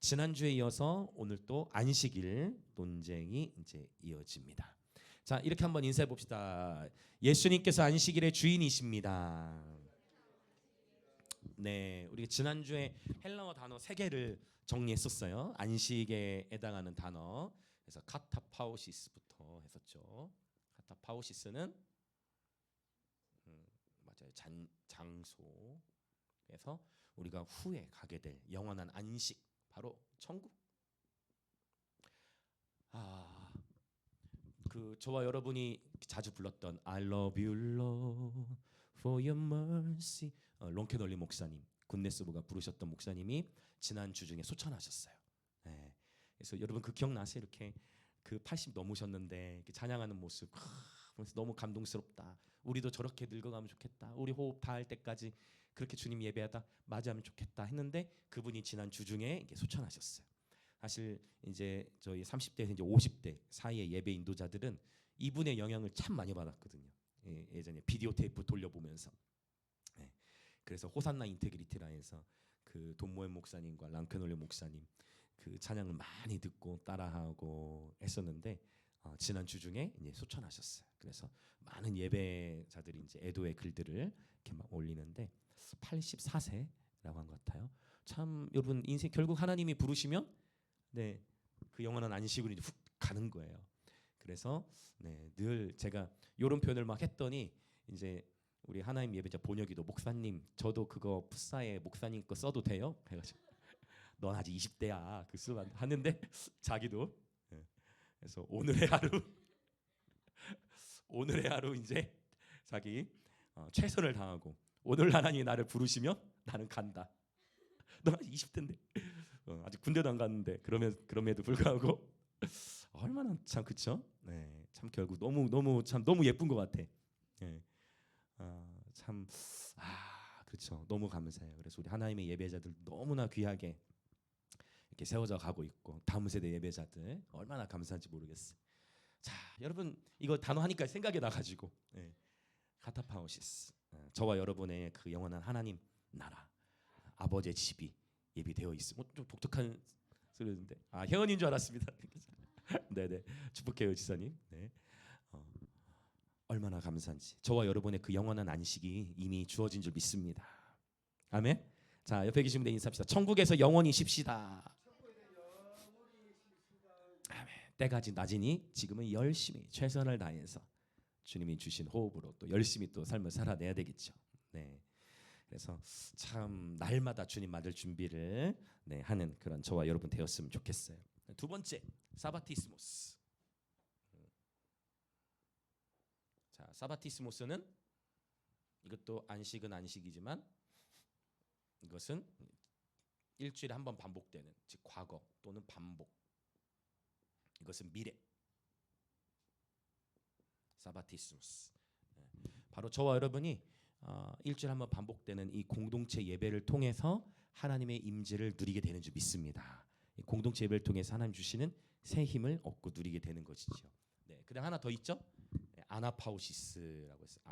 지난주에 이어서 오늘 또 안식일 논쟁이 이제 이어집니다. 자, 이렇게 한번 인사해 봅시다. 예수님께서 안식일의 주인이십니다. 네, 우리 지난주에 헬라어 단어 3개를 정리했었어요. 안식에 해당하는 단어. 그래서 카타파오시스부터 했었죠. 카타파오시스는 맞아요. 장소. 그래서 우리가 후에 가게 될 영원한 안식, 바로 천국. 그 저와 여러분이 자주 불렀던 I love you Lord for your mercy, 롱케널리 목사님, 굿네스보가 부르셨던 목사님이 지난 주 중에 소천하셨어요. 네. 그래서 여러분 그 기억나세요? 이렇게 그 80 넘으셨는데 이렇게 찬양하는 모습, 너무 감동스럽다. 우리도 저렇게 늙어가면 좋겠다. 우리 호흡 다 할 때까지 그렇게 주님 예배하다 맞이하면 좋겠다 했는데 그분이 지난 주 중에 소천하셨어요. 사실 이제 저희 30대에서 이제 50대 사이의 예배 인도자들은 이분의 영향을 참 많이 받았거든요. 예전에 비디오 테이프 돌려보면서. 네. 그래서 호산나 인테그리티라해서 그 돈모엔 목사님과 랑케놀리 목사님 그 찬양을 많이 듣고 따라하고 했었는데 지난 주 중에 이제 소천하셨어요. 그래서 많은 예배자들이 이제 애도의 글들을 이렇게 막 올리는데 84세라고 한 것 같아요. 참 여러분 인생 결국 하나님이 부르시면 네, 그 영원한 안식으로 이제 훅 가는 거예요. 그래서 네, 늘 제가 이런 표현을 막 했더니 이제 우리 하나님 예배자 본혁이도 목사님 저도 그거 풋사에 목사님 거 써도 돼요? 해가지고 넌 아직 20대야 그 쓰면 하는데 자기도 네. 그래서 오늘의 하루 이제 자기 최선을 다하고 오늘 하나님이 나를 부르시면 나는 간다. 너 아직 20대인데 아직 군대도 안 갔는데 그럼에도 불구하고 얼마나 참 그쵸? 네, 참 결국 너무 예쁜 것 같아. 네. 그렇죠. 너무 감사해요. 그래서 우리 하나님의 예배자들 너무나 귀하게 이렇게 세워져 가고 있고 다음 세대 예배자들 얼마나 감사한지 모르겠어요. 자, 여러분 이거 단어 하니까 생각이 나가지고 네. 카타파오시스, 저와 여러분의 그 영원한 하나님 나라, 아버지의 집이 예비되어 있음. 좀 독특한 소리인데 혜원인 줄 알았습니다. 네네, 축복해요 지사님. 네. 얼마나 감사한지 저와 여러분의 그 영원한 안식이 이미 주어진 줄 믿습니다. 아멘. 자, 옆에 계신 분들 인사합시다. 천국에서 영원히 쉽시다. 아멘. 때가 낮으니 지금은 열심히 최선을 다해서 주님이 주신 호흡으로 또 열심히 또 삶을 살아내야 되겠죠. 네. 그래서 참 날마다 주님 맞을 준비를 네, 하는 그런 저와 여러분 되었으면 좋겠어요. 두 번째, 사바티스모스. 자, 사바티스모스는 이것도 안식은 안식이지만 이것은 일주일에 한 번 반복되는, 즉 과거 또는 반복. 이것은 미래. 사바티스모스. 바로 저와 여러분이 일주일에 한 번 반복되는 이 공동체 예배를 통해서 하나님의 임재를 누리게 되는 줄 믿습니다. 이 공동체 예배를 통해서 하나님 주시는 새 힘을 얻고 누리게 되는 것이죠. 네, 그다음 하나 더 있죠. 네, 아나파우시스라고 했어요.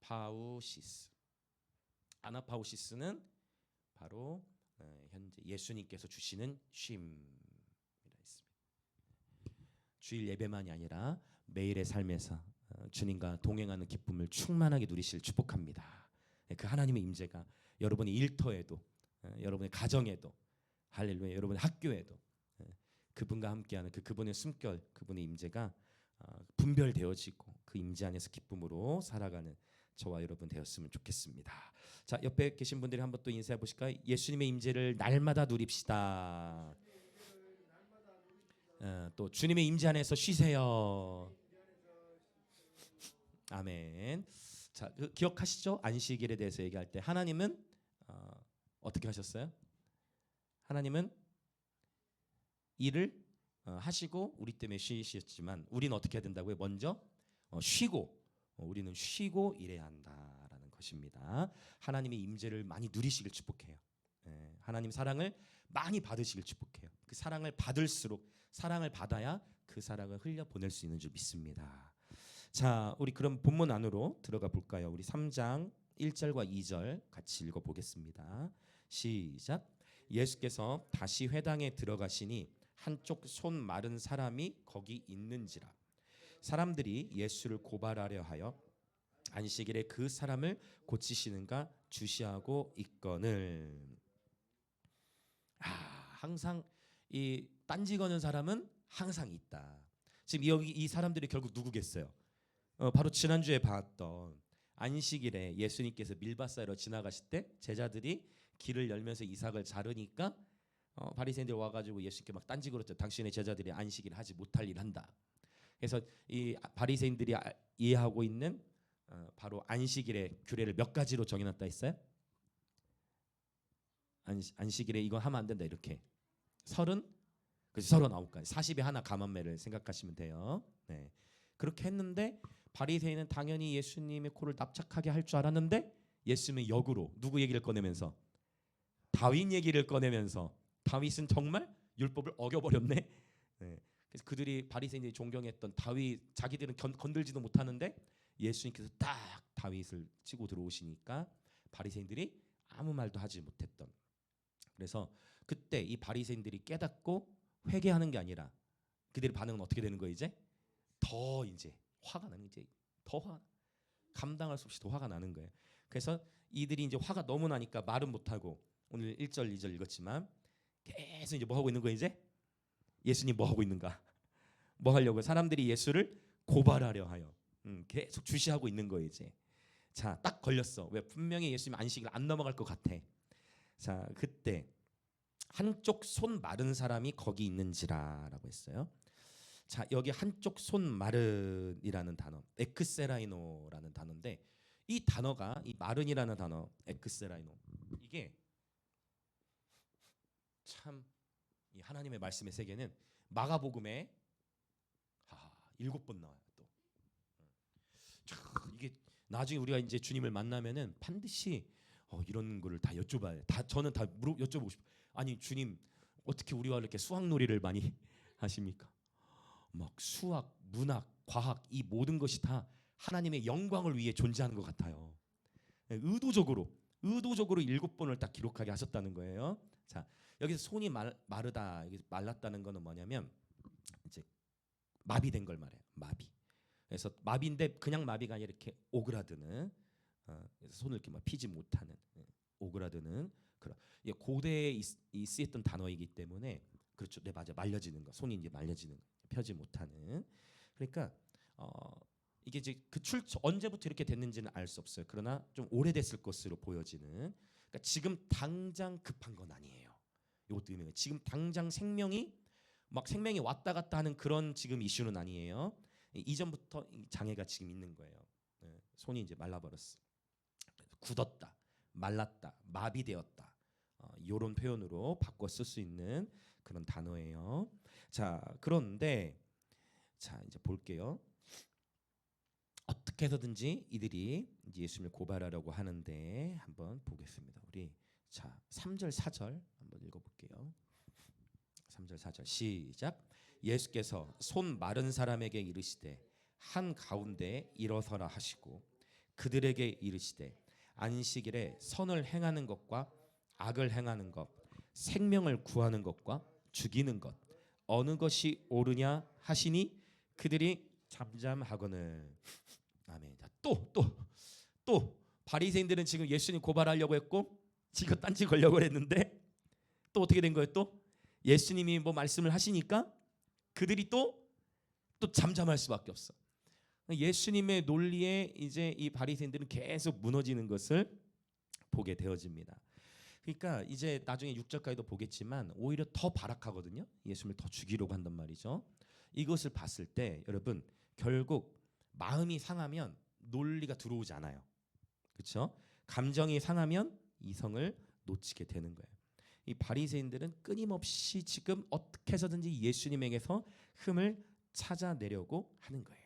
아나파우시스. 아나파우시스는 바로 현재 예수님께서 주시는 쉼이라 했습니다. 주일 예배만이 아니라 매일의 삶에서 주님과 동행하는 기쁨을 충만하게 누리실 축복합니다. 그 하나님의 임재가 여러분의 일터에도, 여러분의 가정에도, 할렐루야, 여러분의 학교에도 그분과 함께하는 그분의 숨결, 그분의 임재가 분별되어지고 그 임재 안에서 기쁨으로 살아가는 저와 여러분 되었으면 좋겠습니다. 자, 옆에 계신 분들이 한번 또 인사해 보실까요? 예수님의 임재를 날마다 누립시다. 또 주님의 임재 안에서 쉬세요. 아멘. 자, 기억하시죠? 안식일에 대해서 얘기할 때 하나님은 어떻게 하셨어요? 하나님은 일을 하시고 우리 때문에 쉬셨지만 우리는 어떻게 해야 된다고요? 먼저 쉬고 우리는 쉬고 일해야 한다라는 것입니다. 하나님의 임재를 많이 누리시길 축복해요. 하나님 사랑을 많이 받으시길 축복해요. 그 사랑을 받을수록 사랑을 받아야 그 사랑을 흘려 보낼 수 있는 줄 믿습니다. 자, 우리 그럼 본문 안으로 들어가 볼까요? 우리 3장 1절과 2절 같이 읽어 보겠습니다. 시작. 예수께서 다시 회당에 들어가시니 한쪽 손 마른 사람이 거기 있는지라. 사람들이 예수를 고발하려 하여 안식일에 그 사람을 고치시는가 주시하고 있거늘. 항상 이 딴지 거는 사람은 항상 있다. 지금 여기 이 사람들이 결국 누구겠어요? 바로 지난주에 봤던 안식일에 예수님께서 밀밭 사이로 지나가실 때 제자들이 길을 열면서 이삭을 자르니까 바리새인들이 와가지고 예수님께 막 딴지 걸었죠. 당신의 제자들이 안식일 하지 못할 일 한다. 그래서 이 바리새인들이 이해하고 있는 바로 안식일의 규례를 몇 가지로 정해놨다 했어요? 안식일에 이거 하면 안 된다 이렇게 39가지 40에 하나 감한매를 생각하시면 돼요. 네. 그렇게 했는데 바리새인은 당연히 예수님의 코를 납작하게 할 줄 알았는데 예수님은 역으로 누구 얘기를 꺼내면서 다윗 얘기를 꺼내면서 다윗은 정말 율법을 어겨버렸네. 네. 그래서 그들이 바리새인들이 존경했던 다윗 자기들은 건들지도 못하는데 예수님께서 딱 다윗을 치고 들어오시니까 바리새인들이 아무 말도 하지 못했던. 그래서 그때 이 바리새인들이 깨닫고 회개하는 게 아니라 그들의 반응은 어떻게 되는 거예요? 이제 화가 나는 이제 감당할 수 없이 더 화가 나는 거예요. 그래서 이들이 이제 화가 너무 나니까 말은 못하고 오늘 1절 2절 읽었지만 계속 이제 뭐 하고 있는 거예요? 예수님 뭐 하고 있는가? 뭐 하려고? 사람들이 예수를 고발하려 하여 계속 주시하고 있는 거예요. 자, 딱 걸렸어. 왜? 분명히 예수님 안식일 안 넘어갈 것 같아. 자, 그때 한쪽 손 마른 사람이 거기 있는지라라고 했어요. 자, 여기 한쪽 손 마른이라는 단어, 에크세라이노라는 단어인데 이 단어가 이 마른이라는 단어, 에크세라이노 이게 참 이 하나님의 말씀의 세계는 마가복음에 7번 나와요. 또 이게 나중에 우리가 이제 주님을 만나면은 반드시 이런 거를 다 여쭤봐요. 저는 다 여쭤보고 싶어요. 아니 주님 어떻게 우리와 이렇게 수학놀이를 많이 하십니까? 막 수학, 문학, 과학 이 모든 것이 다 하나님의 영광을 위해 존재하는 것 같아요. 의도적으로 7번을 딱 기록하게 하셨다는 거예요. 자, 여기서 손이 마르다, 말랐다는 거는 뭐냐면 이제 마비된 걸 말해요. 마비. 그래서 마비인데 그냥 마비가 아니라 이렇게 오그라드는 그래서 손을 이렇게 막 피지 못하는 오그라드는 그런 고대에 쓰였던 단어이기 때문에 그렇죠. 네 맞아 말려지는 거 손이 이제 말려지는 거, 펴지 못하는 그러니까 이게 이제 언제부터 이렇게 됐는지는 알 수 없어요. 그러나 좀 오래됐을 것으로 보여지는 그러니까 지금 당장 급한 건 아니에요. 이것도 의미해요. 지금 당장 생명이 왔다 갔다 하는 그런 지금 이슈는 아니에요. 이전부터 장애가 지금 있는 거예요. 손이 이제 말라버렸어. 굳었다, 말랐다, 마비되었다. 이런 표현으로 바꿔 쓸 수 있는 그런 단어예요. 자, 그런데 자 이제 볼게요. 어떻게 해서든지 이들이 이제 예수님을 고발하려고 하는데 한번 보겠습니다. 우리 자 3절 4절 한번 읽어볼게요. 3절 4절 시작. 예수께서 손 마른 사람에게 이르시되 한 가운데 일어서라 하시고 그들에게 이르시되 안식일에 선을 행하는 것과 악을 행하는 것, 생명을 구하는 것과 죽이는 것 어느 것이 옳으냐 하시니 그들이 잠잠하거늘. 아멘. 또 바리새인들은 지금 예수님 고발하려고 했고 지금 딴지 걸려고 했는데 또 어떻게 된 거예요? 또 예수님이 뭐 말씀을 하시니까 그들이 또 잠잠할 수밖에 없어. 예수님의 논리에 이제 이 바리새인들은 계속 무너지는 것을 보게 되어집니다. 그러니까 이제 나중에 6절까지도 보겠지만 오히려 더 발악하거든요. 예수님을 더 죽이려고 한단 말이죠. 이것을 봤을 때 여러분 결국 마음이 상하면 논리가 들어오지 않아요. 그렇죠? 감정이 상하면 이성을 놓치게 되는 거예요. 이 바리새인들은 끊임없이 지금 어떻게 해서든지 예수님에게서 흠을 찾아내려고 하는 거예요.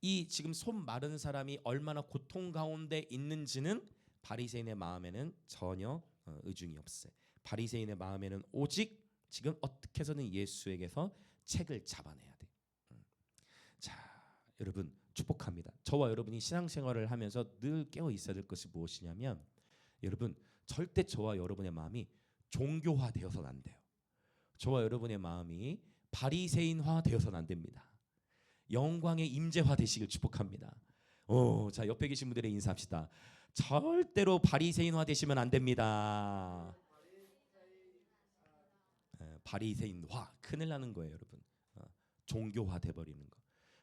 이 지금 손 마른 사람이 얼마나 고통 가운데 있는지는 바리새인의 마음에는 전혀 의중이 없어요. 바리새인의 마음에는 오직 지금 어떻게 해서는 예수에게서 책을 잡아내야 돼. 자, 여러분 축복합니다. 저와 여러분이 신앙생활을 하면서 늘 깨어 있어야 될 것이 무엇이냐면 여러분 절대 저와 여러분의 마음이 종교화 되어서는 안 돼요. 저와 여러분의 마음이 바리새인화 되어서는 안 됩니다. 영광의 임재화 되시길 축복합니다. 자, 옆에 계신 분들의 인사합시다. 절대로 바리새인화 되시면 안 됩니다. 바리새인화 큰일 나는 거예요, 여러분. 종교화 돼 버리는 거.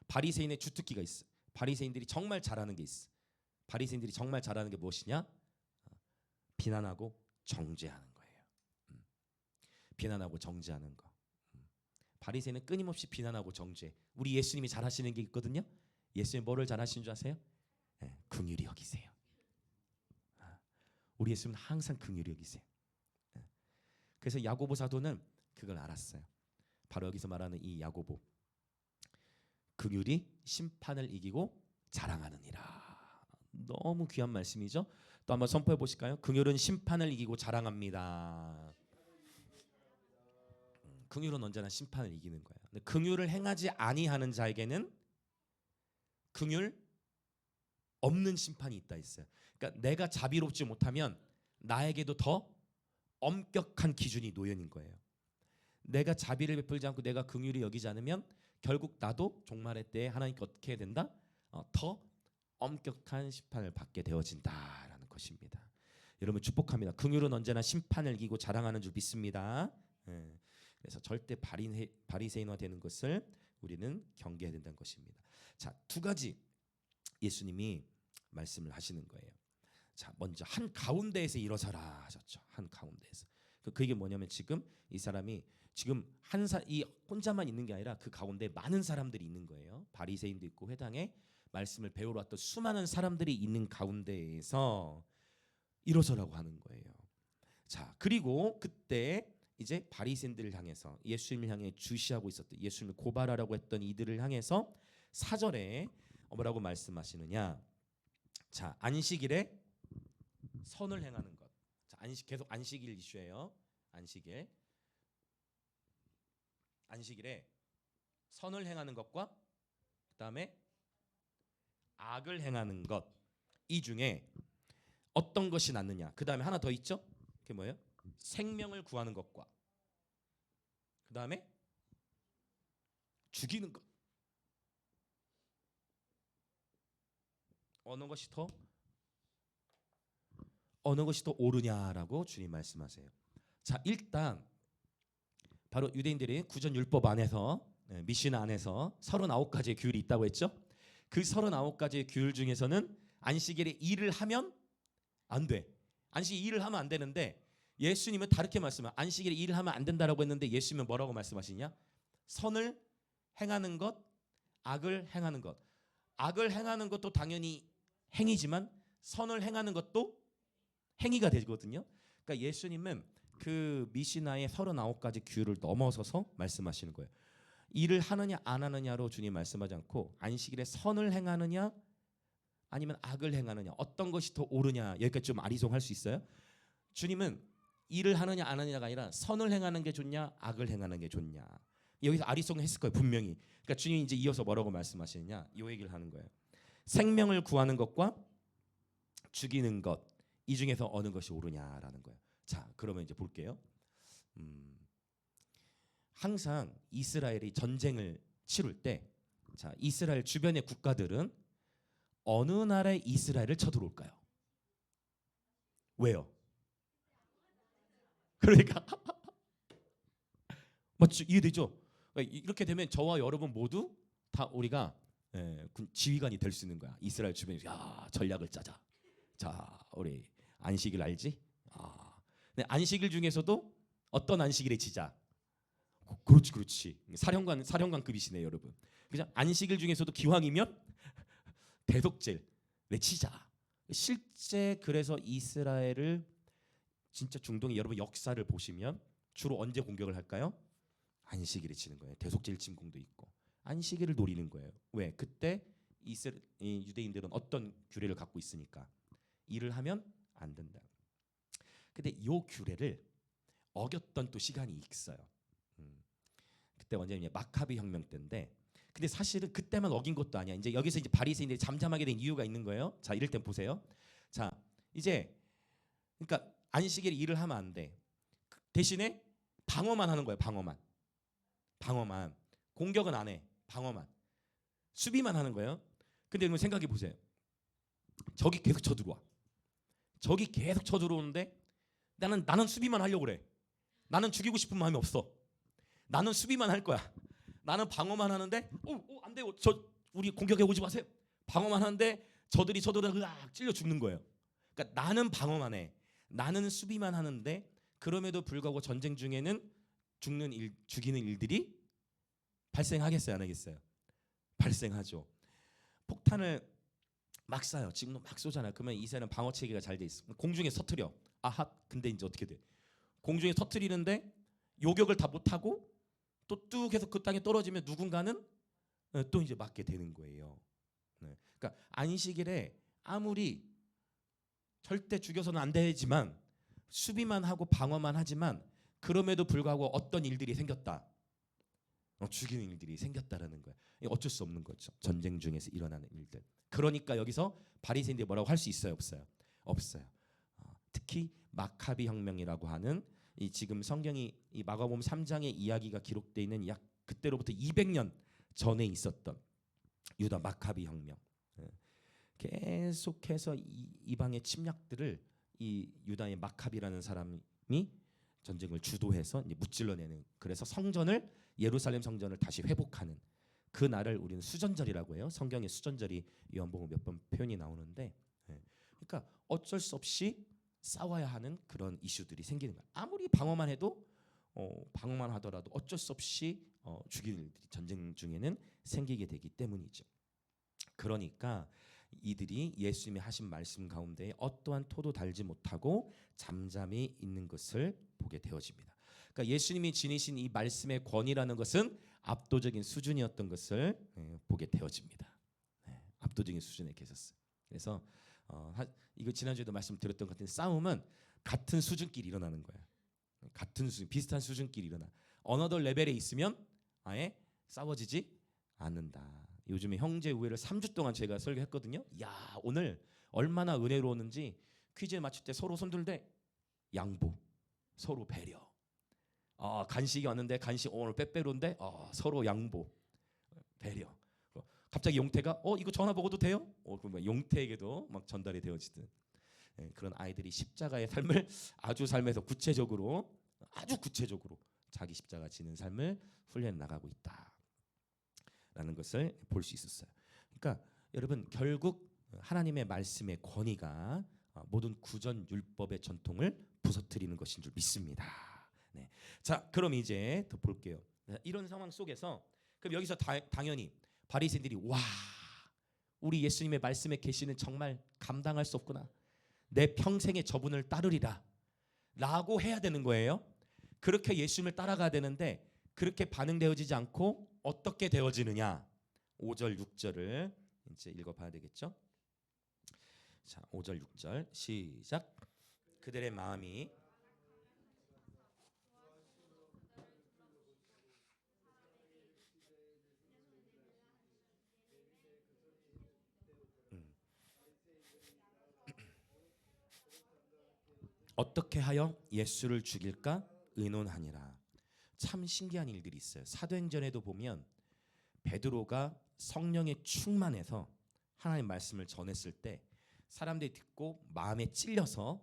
바리새인의 주특기가 있어. 바리새인들이 정말 잘하는 게 있어. 바리새인들이 정말 잘하는 게 무엇이냐? 비난하고 정죄하는 거예요. 비난하고 정죄하는 거. 바리새인은 끊임없이 비난하고 정죄. 우리 예수님이 잘하시는 게 있거든요. 예수님 뭐를 잘하시는 줄 아세요? 긍휼히 여기세요. 우리 예수님은 항상 긍휼히 여기세요. 그래서 야고보 사도는 그걸 알았어요. 바로 여기서 말하는 이 야고보. 긍휼이 심판을 이기고 자랑하느니라. 너무 귀한 말씀이죠. 또 한번 선포해 보실까요? 긍휼은 심판을 이기고 자랑합니다. 긍휼은 언제나 심판을 이기는 거예요. 근데 긍휼을 행하지 아니하는 자에게는 긍휼 없는 심판이 있다 했어요. 그러니까 내가 자비롭지 못하면 나에게도 더 엄격한 기준이 노연인 거예요. 내가 자비를 베풀지 않고 내가 긍휼히 여기지 않으면 결국 나도 종말의 때에 하나님께 어떻게 해야 된다? 더 엄격한 심판을 받게 되어진다라는 것입니다. 여러분 축복합니다. 긍휼은 언제나 심판을 이기고 자랑하는 줄 믿습니다. 그래서 절대 바리새인화 되는 것을 우리는 경계해야 된다는 것입니다. 자, 두 가지 예수님이 말씀을 하시는 거예요. 자, 먼저 한 가운데에서 일어서라 하셨죠. 한 가운데에서. 그게 뭐냐면 지금 이 사람이 지금 이 혼자만 있는 게 아니라 그 가운데 많은 사람들이 있는 거예요. 바리새인도 있고 회당에 말씀을 배우러 왔던 수많은 사람들이 있는 가운데에서 일어서라고 하는 거예요. 자, 그리고 그때 이제 바리새인들을 향해서 예수님을 향해 주시하고 있었던 예수님을 고발하라고 했던 이들을 향해서 4절에 뭐라고 말씀하시느냐? 자, 안식일에 선을 행하는 것. 자, 계속 안식일 이슈예요. 안식일에 선을 행하는 것과 그다음에 악을 행하는 것, 이 중에 어떤 것이 낫느냐? 그다음에 하나 더 있죠? 그게 뭐예요? 생명을 구하는 것과 그다음에 죽이는 것. 어느 것이 더 옳으냐라고 주님 말씀하세요. 자, 일단 바로 유대인들이 구전 율법 안에서 미시나 안에서 39가지의 규율이 있다고 했죠. 그 39가지의 규율 중에서는 안식일에 일을 하면 안 돼. 안식일에 일을 하면 안 되는데 예수님은 다르게 말씀해요. 안식일에 일을 하면 안 된다라고 했는데 예수님은 뭐라고 말씀하시냐? 선을 행하는 것, 악을 행하는 것. 악을 행하는 것도 당연히 행위지만 선을 행하는 것도 행위가 되거든요. 그러니까 예수님은 그 미시나의 39가지 규율을 넘어서서 말씀하시는 거예요. 일을 하느냐 안 하느냐로 주님 말씀하지 않고 안식일에 선을 행하느냐 아니면 악을 행하느냐, 어떤 것이 더 옳으냐, 여기까지 좀 아리송할 수 있어요. 주님은 일을 하느냐 안 하느냐가 아니라 선을 행하는 게 좋냐 악을 행하는 게 좋냐, 여기서 아리송을 했을 거예요 분명히. 그러니까 주님이 이제 이어서 뭐라고 말씀하시느냐, 이 얘기를 하는 거예요. 생명을 구하는 것과 죽이는 것, 이 중에서 어느 것이 옳으냐라는 거예요. 자, 그러면 이제 볼게요. 항상 이스라엘이 전쟁을 치룰 때, 자, 이스라엘 주변의 국가들은 어느 나라의 이스라엘을 쳐들어올까요? 왜요? 그러니까 맞죠? 이해되죠? 이렇게 되면 저와 여러분 모두 다 우리가 지휘관이 될 수 있는 거야. 이스라엘 주변에 전략을 짜자. 자, 우리 안식일 알지? 근데 안식일 중에서도 어떤 안식일에 치자. 그렇지. 사령관급이시네 여러분. 그죠? 안식일 중에서도 기왕이면 대속죄를 치자. 실제 그래서 이스라엘을 진짜 중동의 여러분 역사를 보시면 주로 언제 공격을 할까요? 안식일에 치는 거예요. 대속죄 침공도 있고 안식일을 노리는 거예요. 왜? 그때 유대인들은 어떤 규례를 갖고 있으니까 일을 하면 안 된다. 근데 이 규례를 어겼던 또 시간이 있어요. 그때 언제냐? 마카비 혁명 때인데, 근데 사실은 그때만 어긴 것도 아니야. 이제 여기서 이제 바리새인들이 잠잠하게 된 이유가 있는 거예요. 자, 이럴 땐 보세요. 자, 이제 그러니까 안식일에 일을 하면 안 돼. 대신에 방어만 하는 거예요. 방어만. 공격은 안 해. 방어만. 수비만 하는 거예요. 근데 여러분 생각해 보세요. 적이 계속 쳐들어와. 적이 계속 쳐들어오는데 나는 수비만 하려고 그래. 나는 죽이고 싶은 마음이 없어. 나는 수비만 할 거야. 나는 방어만 하는데 안 돼요. 우리 공격해 오지 마세요. 방어만 하는데 저들이 으악 찔려 죽는 거예요. 그러니까 나는 방어만 해. 나는 수비만 하는데 그럼에도 불구하고 전쟁 중에는 죽이는 일들이 발생하겠어요, 안 하겠어요? 발생하죠. 폭탄을 막 쏴요. 지금도 막 쏘잖아요. 그러면 이새는 방어 체계가 잘 돼 있어. 공중에 서트려. 아하. 근데 이제 어떻게 돼? 공중에 서트리는데 요격을 다 못하고 또 뚝 해서 그 땅에 떨어지면 누군가는 또 이제 맞게 되는 거예요. 네. 그러니까 안식일에 아무리 절대 죽여서는 안 되지만 수비만 하고 방어만 하지만 그럼에도 불구하고 어떤 일들이 생겼다. 죽이는 일들이 생겼다라는 거예요. 어쩔 수 없는 거죠. 전쟁 중에서 일어나는 일들. 그러니까 여기서 바리새인들이 뭐라고 할 수 있어요, 없어요? 없어요. 특히 마카비 혁명이라고 하는 이 지금 성경이 이 마가복음 3장의 이야기가 기록되어 있는 약 그때로부터 200년 전에 있었던 유다 마카비 혁명. 계속해서 이방의 침략들을 이 유다의 마카비라는 사람이 전쟁을 주도해서 이제 무찔러내는, 그래서 예루살렘 성전을 다시 회복하는 그 날을 우리는 수전절이라고 해요. 성경에 수전절이 요한복음 몇 번 표현이 나오는데, 그러니까 어쩔 수 없이 싸워야 하는 그런 이슈들이 생기는 거예요. 아무리 방어만 해도 방어만 하더라도 어쩔 수 없이 죽이는 일들이 전쟁 중에는 생기게 되기 때문이죠. 그러니까 이들이 예수님이 하신 말씀 가운데 어떠한 토도 달지 못하고 잠잠히 있는 것을 보게 되어집니다. 그러니까 예수님이 지니신 이 말씀의 권위라는 것은 압도적인 수준이었던 것을 보게 되어집니다. 압도적인 수준에 계셨어요. 그래서 이거 지난주에도 말씀드렸던 것 같은 싸움은 같은 수준끼리 일어나는 거예요. 같은 수준, 비슷한 수준끼리 일어나. 어느덧 레벨에 있으면 아예 싸워지지 않는다. 요즘에 형제 우애를 3주 동안 제가 설교했거든요. 야, 오늘 얼마나 은혜로웠는지. 퀴즈 맞출 때 서로 손들되 양보, 서로 배려. 간식이 왔는데 간식 오늘 빼빼로인데 서로 양보, 배려. 갑자기 용태가 이거 전화 먹어도 돼요? 그러면 용태에게도 막 전달이 되어지든 그런 아이들이 십자가의 삶을 아주 구체적으로 자기 십자가 지는 삶을 훈련해 나가고 있다라는 것을 볼 수 있었어요. 그러니까 여러분 결국 하나님의 말씀의 권위가 모든 구전 율법의 전통을 부서뜨리는 것인 줄 믿습니다. 네. 자, 그럼 이제 더 볼게요. 이런 상황 속에서 그럼 여기서 당연히 바리새인들이 우리 예수님의 말씀의 계시는 정말 감당할 수 없구나. 내 평생의 저분을 따르리라 라고 해야 되는 거예요. 그렇게 예수님을 따라가야 되는데 그렇게 반응되어지지 않고 어떻게 되어지느냐. 5절 6절을 이제 읽어봐야 되겠죠. 자, 5절 6절 시작. 그들의 마음이 어떻게 하여 예수를 죽일까 의논하니라. 참 신기한 일들이 있어요. 사도행전에도 보면 베드로가 성령에 충만해서 하나님 말씀을 전했을 때 사람들이 듣고 마음에 찔려서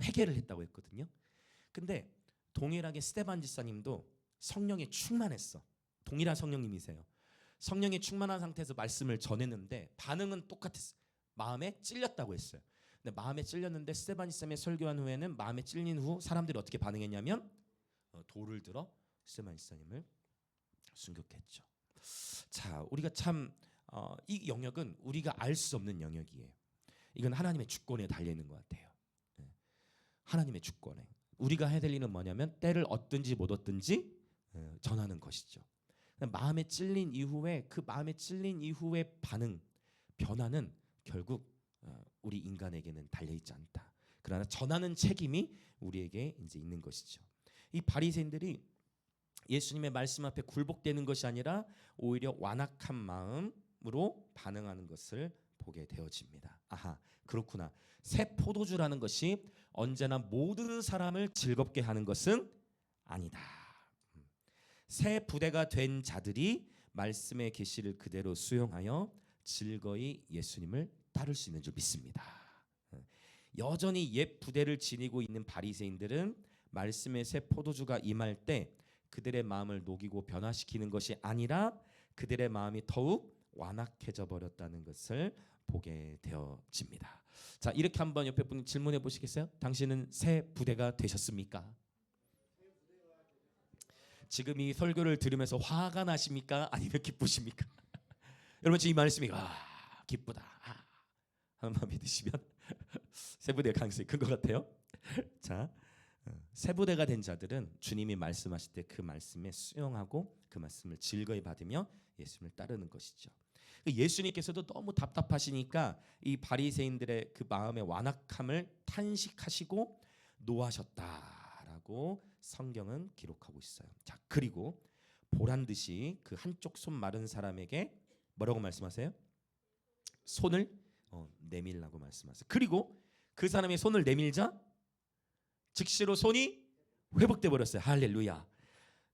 회개를 했다고 했거든요. 근데 동일하게 스데반 집사님도 성령에 충만했어. 동일한 성령님이세요. 성령에 충만한 상태에서 말씀을 전했는데 반응은 똑같았어요. 마음에 찔렸다고 했어요. 근데 마음에 찔렸는데 스데반 집사님의 설교한 후에는 마음에 찔린 후 사람들이 어떻게 반응했냐면 돌을 들어 스데반 집사님을 순교했죠. 자, 우리가 참 이 영역은 우리가 알 수 없는 영역이에요. 이건 하나님의 주권에 달려 있는 것 같아요. 하나님의 주권에 우리가 해야 될 일은 뭐냐면 때를 얻든지 못 얻든지 전하는 것이죠. 마음에 찔린 이후에 그 마음에 찔린 이후의 반응, 변화는 결국 우리 인간에게는 달려 있지 않다. 그러나 전하는 책임이 우리에게 이제 있는 것이죠. 이 바리새인들이 예수님의 말씀 앞에 굴복되는 것이 아니라 오히려 완악한 마음으로 반응하는 것을 보게 되어집니다. 아하, 그렇구나. 새 포도주라는 것이 언제나 모든 사람을 즐겁게 하는 것은 아니다. 새 부대가 된 자들이 말씀의 계시를 그대로 수용하여 즐거이 예수님을 따를 수 있는 줄 믿습니다. 여전히 옛 부대를 지니고 있는 바리새인들은 말씀의 새 포도주가 임할 때 그들의 마음을 녹이고 변화시키는 것이 아니라 그들의 마음이 더욱 완악해져 버렸다는 것을 보게 되어집니다. 자, 이렇게 한번 옆에 분이 질문해 보시겠어요? 당신은 새 부대가 되셨습니까? 지금 이 설교를 들으면서 화가 나십니까? 아니면 기쁘십니까? 여러분 지금 이 말씀이 기쁘다 하는 마음이 드시면 새 부대의 가능성이 큰 것 같아요. 자, 새 부대가 된 자들은 주님이 말씀하실 때 그 말씀에 수용하고 그 말씀을 즐거이 받으며 예수님을 따르는 것이죠. 예수님께서도 너무 답답하시니까 이 바리새인들의 그 마음의 완악함을 탄식하시고 노하셨다라고 성경은 기록하고 있어요. 자, 그리고 보란 듯이 그 한쪽 손 마른 사람에게 뭐라고 말씀하세요? 손을 내밀라고 말씀하세요. 그리고 그 사람이 손을 내밀자 즉시로 손이 회복돼 버렸어요. 할렐루야.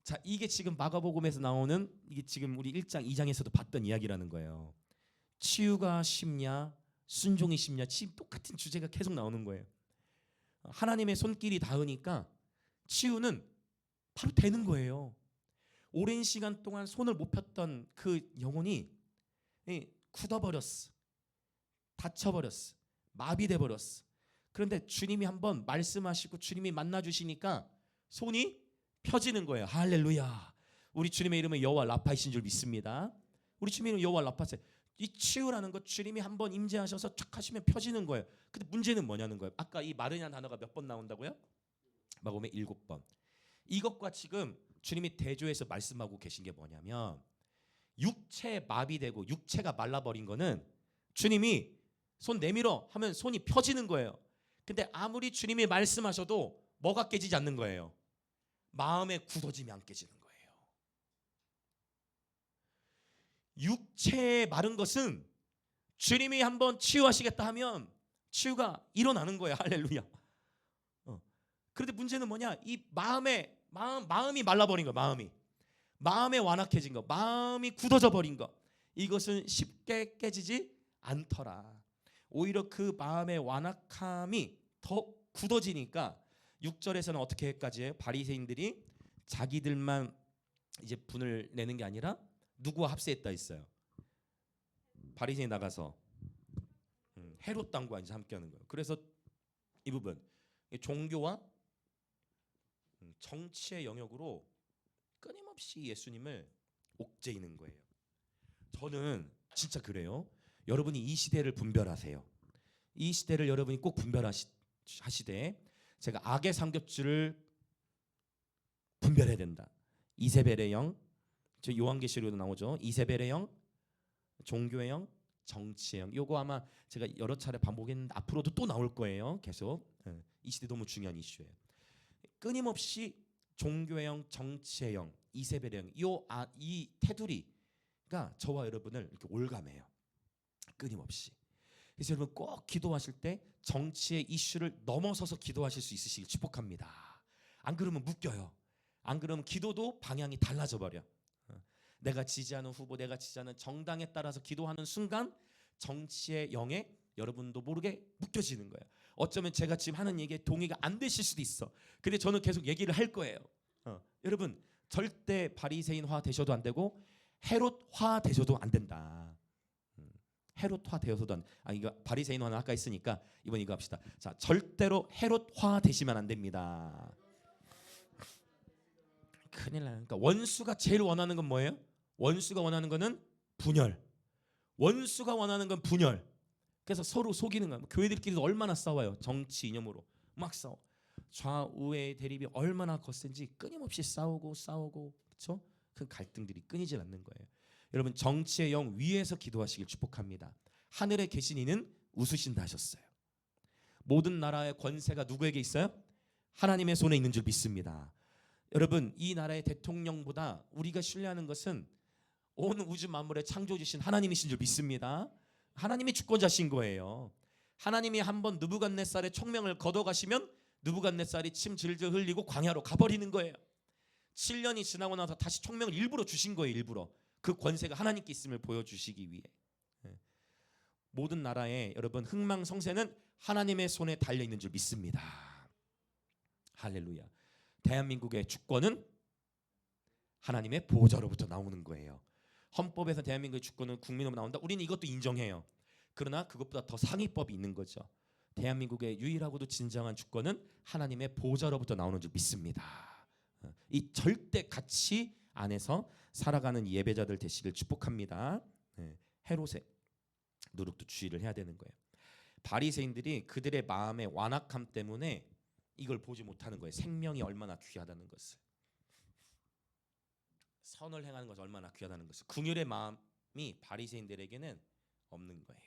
자, 이게 지금 마가복음에서 나오는 이게 지금 우리 1장 2장에서도 봤던 이야기라는 거예요. 치유가 쉽냐 순종이 쉽냐 지금 똑같은 주제가 계속 나오는 거예요. 하나님의 손길이 닿으니까 치유는 바로 되는 거예요. 오랜 시간 동안 손을 못 폈던 그 영혼이 굳어버렸어, 다쳐버렸어, 마비돼 버렸어. 그런데 주님이 한번 말씀하시고 주님이 만나주시니까 손이 펴지는 거예요. 할렐루야. 우리 주님의 이름은 여호와 라파이신 줄 믿습니다. 우리 주님의 이름은 여호와 라파세. 이 치유라는 것 주님이 한번 임재하셔서 쫙 하시면 펴지는 거예요. 근데 문제는 뭐냐는 거예요. 아까 이 마르냐는 단어가 몇 번 나온다고요? 마가복음에 7번. 이것과 지금 주님이 대조해서 말씀하고 계신 게 뭐냐면 육체 마비되고 육체가 말라버린 거는 주님이 손 내밀어 하면 손이 펴지는 거예요. 근데 아무리 주님이 말씀하셔도 뭐가 깨지지 않는 거예요? 마음의 굳어짐이 안 깨지는 거예요. 육체에 마른 것은 주님이 한번 치유하시겠다 하면 치유가 일어나는 거예요. 할렐루야. 그런데 문제는 뭐냐? 이 마음이 말라버린 거, 마음에 완악해진 거, 마음이 굳어져 버린 거, 이것은 쉽게 깨지지 않더라. 오히려 그 마음의 완악함이 더 굳어지니까 6절에서는 어떻게까지 해요? 바리새인들이 자기들만 이제 분을 내는 게 아니라 누구와 합세했다 했어요? 바리새인 나가서 헤롯 당과 이제 함께하는 거예요. 그래서 이 부분 종교와 정치의 영역으로 끊임없이 예수님을 옥죄이는 거예요. 저는 진짜 그래요. 여러분이 이 시대를 분별하세요. 이 시대를 여러분이 꼭 분별하시되 제가 악의 삼겹줄을 분별해야 된다. 이세벨의 영, 저 요한계시록에도 나오죠. 이세벨의 영, 종교의 영, 정치의 영. 요거 아마 제가 여러 차례 반복했는데 앞으로도 또 나올 거예요. 계속. 이 시대 너무 중요한 이슈예요. 끊임없이 종교의 영, 정치의 영, 이세벨의 영, 이 테두리가 저와 여러분을 이렇게 올감해요. 끊임없이. 그래서 여러분 꼭 기도하실 때 정치의 이슈를 넘어서서 기도하실 수 있으시길 축복합니다. 안 그러면 묶여요. 안 그러면 기도도 방향이 달라져 버려. 내가 지지하는 후보, 내가 지지하는 정당에 따라서 기도하는 순간 정치의 영에 여러분도 모르게 묶여지는 거예요. 어쩌면 제가 지금 하는 얘기에 동의가 안 되실 수도 있어. 근데 저는 계속 얘기를 할 거예요. 여러분 절대 바리새인화 되셔도 안 되고 헤롯화 되셔도 안 된다. 헤롯화 되어서도 이거 바리새인화는 아까 있으니까 이번 이거 합시다. 자, 절대로 헤롯화 되시면 안 됩니다. 큰일 나요. 그러니까 원수가 제일 원하는 건 뭐예요? 원수가 원하는 거는 분열. 원수가 원하는 건 분열. 그래서 서로 속이는 거예요. 교회들끼리도 얼마나 싸워요. 정치 이념으로 막 싸워. 좌우의 대립이 얼마나 거센지 끊임없이 싸우고 그렇죠? 그 갈등들이 끊이질 않는 거예요. 여러분 정치의 영 위에서 기도하시길 축복합니다. 하늘에 계신 이는 웃으신다 하셨어요. 모든 나라의 권세가 누구에게 있어요? 하나님의 손에 있는 줄 믿습니다. 여러분 이 나라의 대통령보다 우리가 신뢰하는 것은 온 우주 만물의 창조주신 하나님이신 줄 믿습니다. 하나님이 주권자신 거예요. 하나님이 한번 느부갓네살의 총명을 걷어가시면 느부갓네살이 침 질질 흘리고 광야로 가버리는 거예요. 7년이 지나고 나서 다시 총명을 일부러 주신 거예요. 일부러 그 권세가 하나님께 있음을 보여주시기 위해. 모든 나라의 여러분 흥망성쇠는 하나님의 손에 달려 있는 줄 믿습니다. 할렐루야. 대한민국의 주권은 하나님의 보호자로부터 나오는 거예요. 헌법에서 대한민국의 주권은 국민으로부터 나온다. 우리는 이것도 인정해요. 그러나 그것보다 더 상위법이 있는 거죠. 대한민국의 유일하고도 진정한 주권은 하나님의 보호자로부터 나오는 줄 믿습니다. 이 절대 가치 안에서 살아가는 예배자들 되시길 축복합니다. 헤롯의 누룩도 주의를 해야 되는 거예요. 바리새인들이 그들의 마음의 완악함 때문에 이걸 보지 못하는 거예요. 생명이 얼마나 귀하다는 것을, 선을 행하는 것이 얼마나 귀하다는 것을. 긍휼의 마음이 바리새인들에게는 없는 거예요.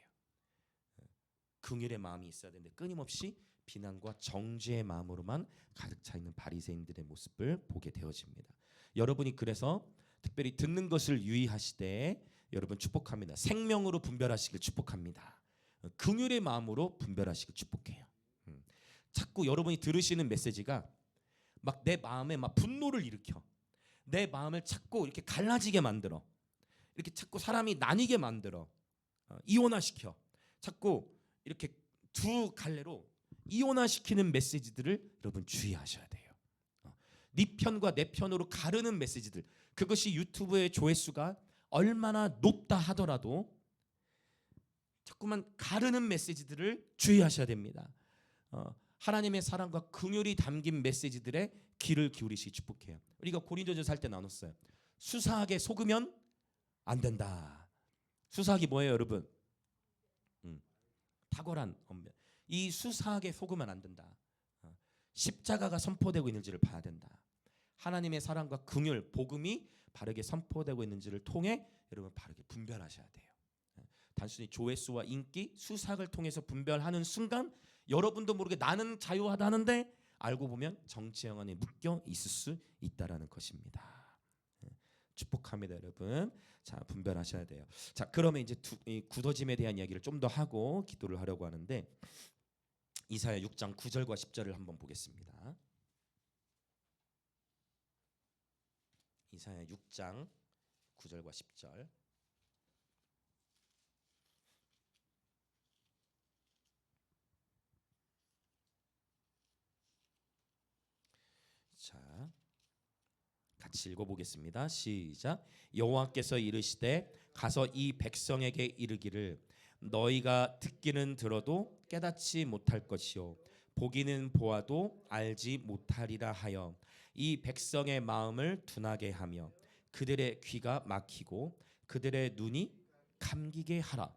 긍휼의 마음이 있어야 되는데 끊임없이 비난과 정죄의 마음으로만 가득 차 있는 바리새인들의 모습을 보게 되어집니다. 여러분이 그래서 특별히 듣는 것을 유의하시되 여러분 축복합니다. 생명으로 분별하시길 축복합니다. 긍휼의 마음으로 분별하시길 축복해요. 자꾸 여러분이 들으시는 메시지가 막 내 마음에 막 분노를 일으켜, 내 마음을 자꾸 이렇게 갈라지게 만들어, 이렇게 자꾸 사람이 나뉘게 만들어, 이원화시켜, 자꾸 이렇게 두 갈래로 이원화시키는 메시지들을 여러분 주의하셔야 돼요. 네 편과 내 편으로 가르는 메시지들, 그것이 유튜브의 조회수가 얼마나 높다 하더라도 자꾸만 가르는 메시지들을 주의하셔야 됩니다. 하나님의 사랑과 긍휼이 담긴 메시지들에 귀를 기울이시기 축복해요. 우리가 고린도전서 할 때 나눴어요. 수사하게 속으면 안 된다. 수사하기 뭐예요, 여러분? 탁월한 언변. 이 수사하게 속으면 안 된다. 십자가가 선포되고 있는지를 봐야 된다. 하나님의 사랑과 긍휼, 복음이 바르게 선포되고 있는지를 통해 여러분 바르게 분별하셔야 돼요. 단순히 조회수와 인기, 수삭을 통해서 분별하는 순간 여러분도 모르게 나는 자유하다 하는데 알고 보면 정치형 안에 묶여 있을 수 있다라는 것입니다. 축복합니다, 여러분. 자, 분별하셔야 돼요. 자, 그러면 이제 굳어짐에 대한 이야기를 좀 더 하고 기도를 하려고 하는데 이사야 6장 9절과 10절을 한번 보겠습니다. 이사야 6장 9절과 10절. 자, 같이 읽어보겠습니다. 시작. 여호와께서 이르시되 가서 이 백성에게 이르기를 너희가 듣기는 들어도 깨닫지 못할 것이요 보기는 보아도 알지 못하리라 하여 이 백성의 마음을 둔하게 하며 그들의 귀가 막히고 그들의 눈이 감기게 하라.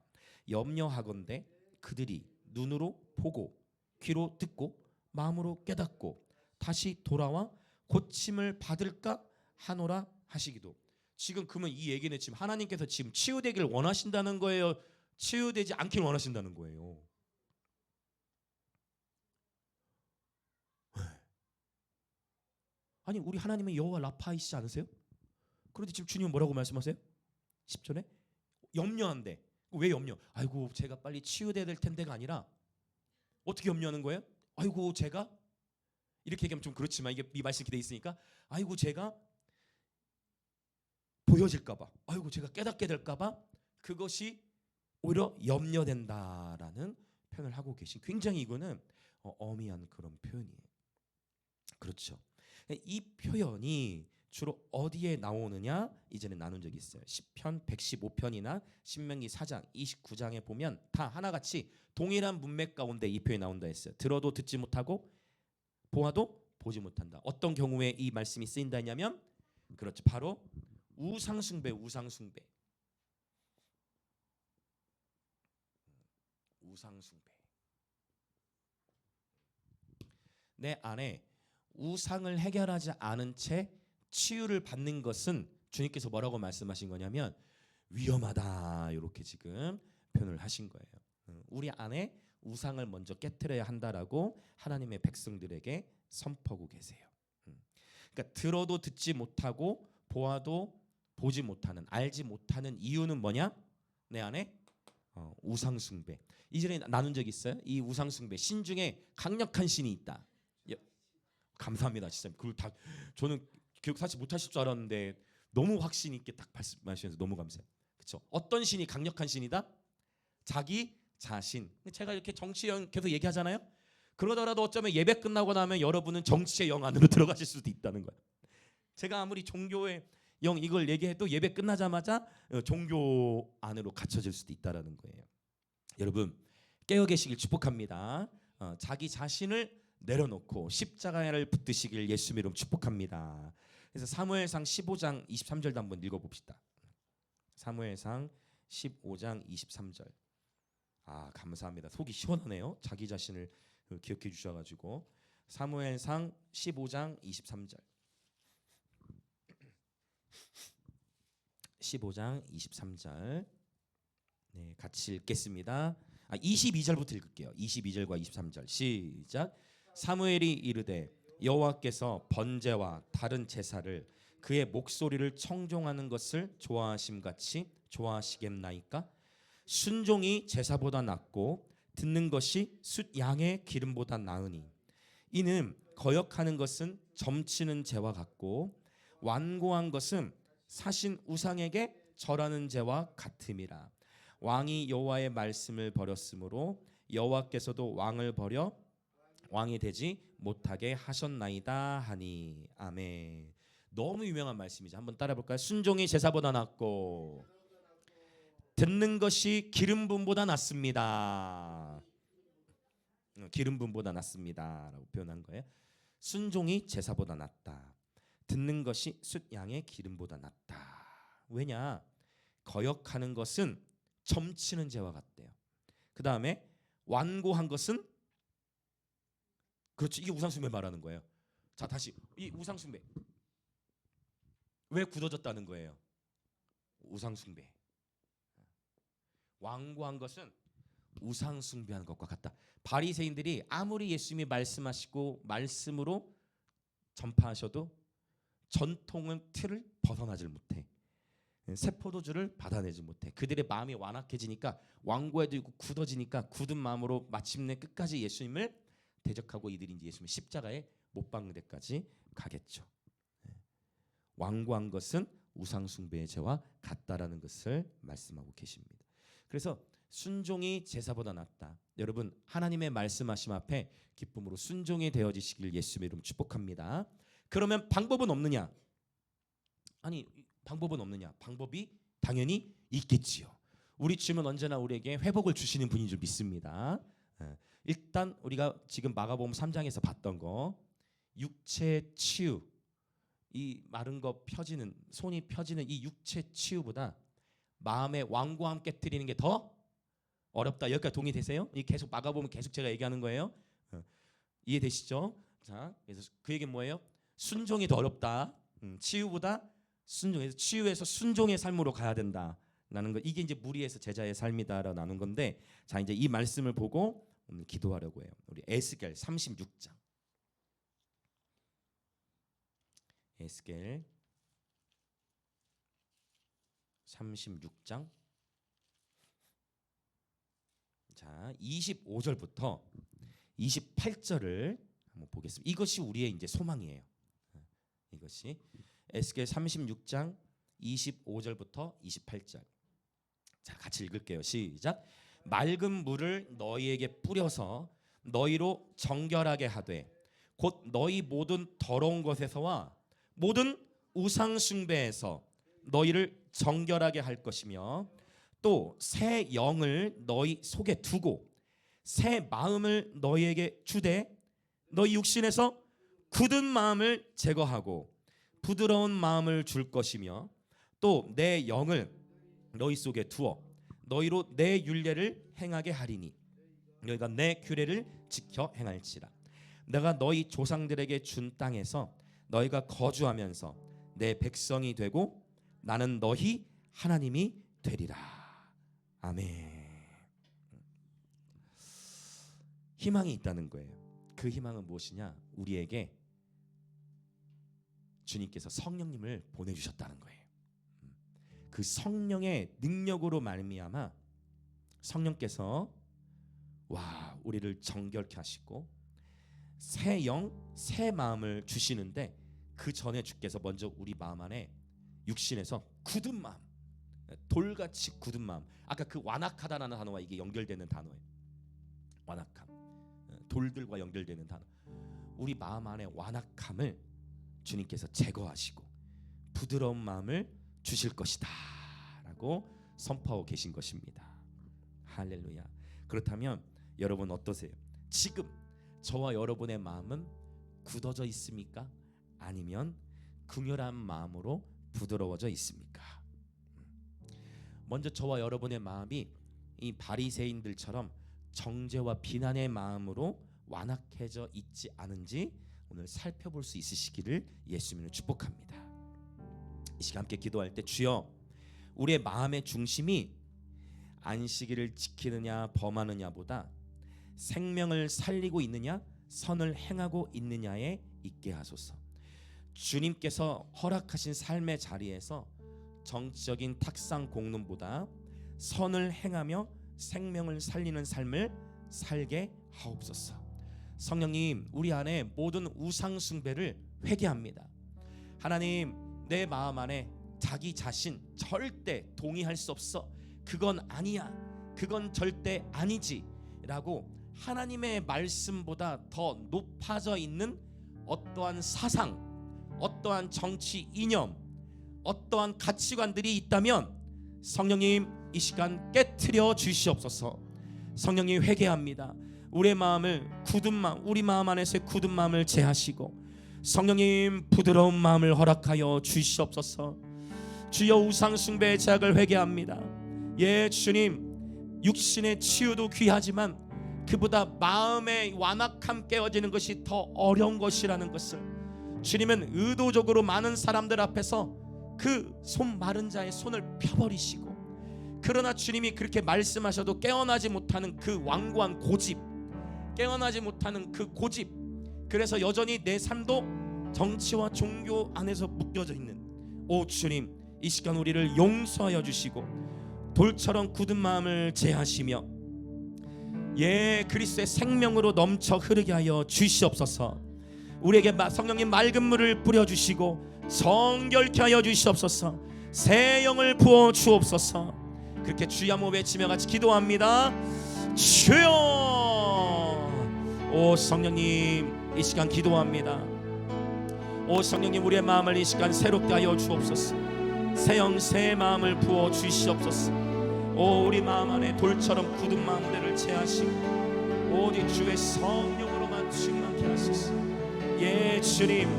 염려하건대 그들이 눈으로 보고 귀로 듣고 마음으로 깨닫고 다시 돌아와 고침을 받을까 하노라 하시기도. 지금 그러면 이 얘기는 지금 하나님께서 지금 치유되기를 원하신다는 거예요? 치유되지 않길 원하신다는 거예요? 아니 우리 하나님은 여호와 라파이시지 않으세요? 그런데 지금 주님은 뭐라고 말씀하세요? 10절에 염려한대. 왜 염려? 아이고 제가 빨리 치유돼야 될 텐데가 아니라 어떻게 염려하는 거예요? 아이고 제가 이렇게 얘기하면 좀 그렇지만 이게 이 말씀이 돼 있으니까 아이고 제가 보여질까봐, 아이고 제가 깨닫게 될까봐 그것이 오히려 염려된다라는 표현을 하고 계신, 굉장히 이거는 어미한 그런 표현이에요. 그렇죠. 이 표현이 주로 어디에 나오느냐 이전에 나눈 적이 있어요. 시편 115편이나 신명기 4장 29장에 보면 다 하나같이 동일한 문맥 가운데 이 표현이 나온다 했어요. 들어도 듣지 못하고 보아도 보지 못한다. 어떤 경우에 이 말씀이 쓰인다 했냐면 그렇죠. 바로 우상숭배, 우상숭배. 우상숭배. 내 안에 우상을 해결하지 않은 채 치유를 받는 것은 주님께서 뭐라고 말씀하신 거냐면 위험하다, 이렇게 지금 표현을 하신 거예요. 우리 안에 우상을 먼저 깨트려야 한다라고 하나님의 백성들에게 선포하고 계세요. 그러니까 들어도 듣지 못하고 보아도 보지 못하는, 알지 못하는 이유는 뭐냐? 내 안에 우상숭배. 이전에 나눈 적 있어요? 이 우상숭배, 신 중에 강력한 신이 있다. 감사합니다, 진짜. 그걸 다 저는 교육 사실 못하실 줄 알았는데 너무 확신 있게 딱 말씀하시면서 너무 감사해요. 그렇죠? 어떤 신이 강력한 신이다? 자기 자신. 제가 이렇게 정치의 영 계속 얘기하잖아요. 그러더라도 어쩌면 예배 끝나고 나면 여러분은 정치의 영 안으로 들어가실 수도 있다는 거예요. 제가 아무리 종교의 영 이걸 얘기해도 예배 끝나자마자 종교 안으로 갇혀질 수도 있다라는 거예요. 여러분 깨어 계시길 축복합니다. 자기 자신을 내려놓고 십자가를 붙드시길 예수 이름 축복합니다. 그래서 사무엘상 15장 23절도 한번 읽어봅시다. 사무엘상 15장 23절. 아 감사합니다. 속이 시원하네요. 자기 자신을 기억해 주셔가지고 사무엘상 15장 23절. 15장 23절. 네, 같이 읽겠습니다. 22절부터 읽을게요. 22절과 23절 시작. 사무엘이 이르되 여호와께서 번제와 다른 제사를 그의 목소리를 청종하는 것을 좋아하심같이 좋아하시겠나이까? 순종이 제사보다 낫고 듣는 것이 숫 양의 기름보다 나으니 이는 거역하는 것은 점치는 죄와 같고 완고한 것은 사신 우상에게 절하는 죄와 같음이라. 왕이 여호와의 말씀을 버렸으므로 여호와께서도 왕을 버려 왕이 되지 못하게 하셨나이다 하니. 아멘. 너무 유명한 말씀이죠. 한번 따라 볼까요? 순종이 제사보다 낫고 듣는 것이 기름 부음보다 낫습니다. 기름 부음보다 낫습니다라고 표현한 거예요. 순종이 제사보다 낫다. 듣는 것이 숫 양의 기름보다 낫다. 왜냐? 거역하는 것은 점치는 죄와 같대요. 그 다음에 완고한 것은 그렇죠. 이게 우상숭배 말하는 거예요. 자 다시 이 우상숭배 왜 굳어졌다는 거예요? 우상숭배. 완고한 것은 우상숭배하는 것과 같다. 바리새인들이 아무리 예수님이 말씀하시고 말씀으로 전파하셔도 전통의 틀을 벗어나질 못해. 새 포도주를 받아내지 못해. 그들의 마음이 완악해지니까 완고해지고 굳어지니까 굳은 마음으로 마침내 끝까지 예수님을 대적하고 이들이 이제 예수님 십자가에 못 박는 데까지 가겠죠. 완고한 것은 우상숭배의 죄와 같다라는 것을 말씀하고 계십니다. 그래서 순종이 제사보다 낫다. 여러분 하나님의 말씀하심 앞에 기쁨으로 순종이 되어지시길 예수의 이름 축복합니다. 그러면 방법은 없느냐? 아니 방법은 없느냐? 방법이 당연히 있겠지요. 우리 주님은 언제나 우리에게 회복을 주시는 분인 줄 믿습니다. 일단 우리가 지금 마가복음 3장에서 봤던 거 육체 치유, 이 마른 거 펴지는 손이 펴지는 이 육체 치유보다 마음의 완고함 깨뜨리는 게 더 어렵다. 여기까지 동의되세요? 이 계속 마가복음 계속 제가 얘기하는 거예요. 이해되시죠? 자, 그래서 그 얘기는 뭐예요? 순종이 더 어렵다. 치유보다 순종해서 치유해서 순종의 삶으로 가야 된다라는 거. 이게 이제 무리에서 제자의 삶이다라고 나눈 건데, 자 이제 이 말씀을 보고 오늘 기도하려고 해요. 우리 에스겔 36장. 에스겔 36장. 자, 25절부터 28절을 한번 보겠습니다. 이것이 우리의 이제 소망이에요. 이것이 에스겔 36장 25절부터 28절. 자, 같이 읽을게요. 시작. 맑은 물을 너희에게 뿌려서 너희로 정결하게 하되 곧 너희 모든 더러운 것에서와 모든 우상 숭배에서 너희를 정결하게 할 것이며 또 새 영을 너희 속에 두고 새 마음을 너희에게 주되 너희 육신에서 굳은 마음을 제거하고 부드러운 마음을 줄 것이며 또 내 영을 너희 속에 두어 너희로 내 율례를 행하게 하리니 너희가 내 규례를 지켜 행할지라. 내가 너희 조상들에게 준 땅에서 너희가 거주하면서 내 백성이 되고 나는 너희 하나님이 되리라. 아멘. 희망이 있다는 거예요. 그 희망은 무엇이냐? 우리에게 주님께서 성령님을 보내주셨다는 거예요. 그 성령의 능력으로 말미암아 성령께서 우리를 정결케 하시고 새 영, 새 마음을 주시는데 그 전에 주께서 먼저 우리 마음 안에 육신에서 굳은 마음, 돌같이 굳은 마음. 아까 그 완악하다라는 단어와 이게 연결되는 단어예요. 완악함, 돌들과 연결되는 단어. 우리 마음 안에 완악함을 주님께서 제거하시고 부드러운 마음을 주실 것이다 라고 선포하고 계신 것입니다. 할렐루야. 그렇다면 여러분 어떠세요? 지금 저와 여러분의 마음은 굳어져 있습니까? 아니면 긍휼한 마음으로 부드러워져 있습니까? 먼저 저와 여러분의 마음이 이 바리새인들처럼 정죄와 비난의 마음으로 완악해져 있지 않은지 오늘 살펴볼 수 있으시기를 예수님으로 축복합니다. 이 시간 함께 기도할 때 주여, 우리의 마음의 중심이 안식일을 지키느냐 범하느냐보다 생명을 살리고 있느냐 선을 행하고 있느냐에 있게 하소서. 주님께서 허락하신 삶의 자리에서 정치적인 탁상 공론보다 선을 행하며 생명을 살리는 삶을 살게 하옵소서. 성령님, 우리 안에 모든 우상 숭배를 회개합니다. 하나님, 내 마음 안에 자기 자신 절대 동의할 수 없어, 그건 아니야, 그건 절대 아니지 라고 하나님의 말씀보다 더 높아져 있는 어떠한 사상, 어떠한 정치 이념, 어떠한 가치관들이 있다면 성령님 이 시간 깨트려 주시옵소서. 성령님 회개합니다. 우리의 마음을 굳은 마음, 우리 마음 안에서의 굳은 마음을 제하시고 성령님 부드러운 마음을 허락하여 주시옵소서. 주여, 우상 숭배의 제약을 회개합니다. 예 주님, 육신의 치유도 귀하지만 그보다 마음의 완악함 깨어지는 것이 더 어려운 것이라는 것을 주님은 의도적으로 많은 사람들 앞에서 그 손 마른 자의 손을 펴버리시고, 그러나 주님이 그렇게 말씀하셔도 깨어나지 못하는 그 완고한 고집, 깨어나지 못하는 그 고집, 그래서 여전히 내 삶도 정치와 종교 안에서 묶여져 있는 오 주님, 이 시간 우리를 용서하여 주시고 돌처럼 굳은 마음을 제하시며 예 그리스도의 생명으로 넘쳐 흐르게 하여 주시옵소서. 우리에게 성령님 맑은 물을 뿌려주시고 정결케 하여 주시옵소서. 새 영을 부어 주옵소서. 그렇게 주여 한번 외치며 같이 기도합니다. 주여. 오 성령님, 이 시간 기도합니다. 오 성령님, 우리의 마음을 이 시간 새롭게 하여 주옵소서. 새 영 새 마음을 부어 주시옵소서. 오 우리 마음 안에 돌처럼 굳은 마음들을 제하시고 오직 주의 성령으로만 충만케 하소서. 예 주님,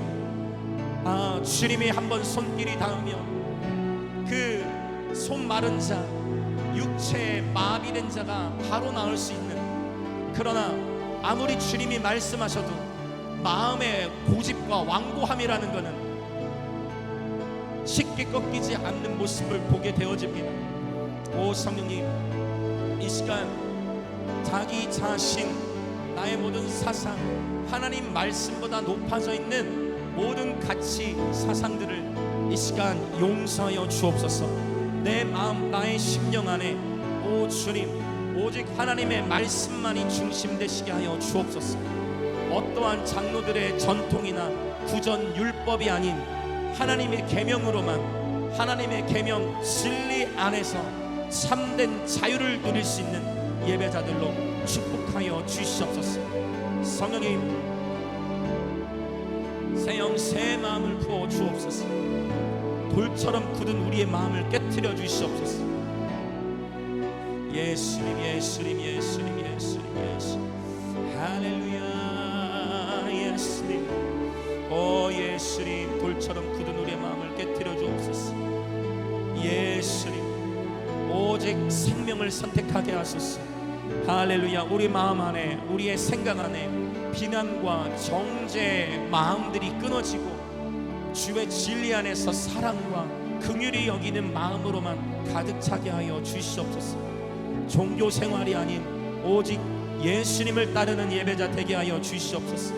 주님이 한번 손길이 닿으면 그 손 마른 자, 육체에 마비된 자가 바로 나올 수 있는, 그러나 아무리 주님이 말씀하셔도 마음의 고집과 완고함이라는 것은 쉽게 꺾이지 않는 모습을 보게 되어집니다. 오 성령님, 이 시간 자기 자신, 나의 모든 사상, 하나님 말씀보다 높아져 있는 모든 가치 사상들을 이 시간 용서하여 주옵소서. 내 마음, 나의 심령 안에 오 주님, 오직 하나님의 말씀만이 중심되시게 하여 주옵소서. 어떠한 장로들의 전통이나 구전 율법이 아닌 하나님의 계명으로만, 하나님의 계명 진리 안에서 참된 자유를 누릴 수 있는 예배자들로 축복하여 주시옵소서. 성령님, 새 영 새 마음을 부어 주옵소서. 돌처럼 굳은 우리의 마음을 깨트려 주시옵소서. 예수님, 예수님, 예수님, 예수님, 예수님. 할렐루야. 예수님, 오 예수님, 돌처럼 굳은 우리의 마음을 깨트려 주옵소서. 예수님, 오직 생명을 선택하게 하소서. 할렐루야. 우리 마음 안에, 우리의 생각 안에 비난과 정죄의 마음들이 끊어지고 주의 진리 안에서 사랑과 긍휼히 여기는 마음으로만 가득 차게 하여 주시옵소서. 종교 생활이 아닌 오직 예수님을 따르는 예배자 되게 하여 주시옵소서.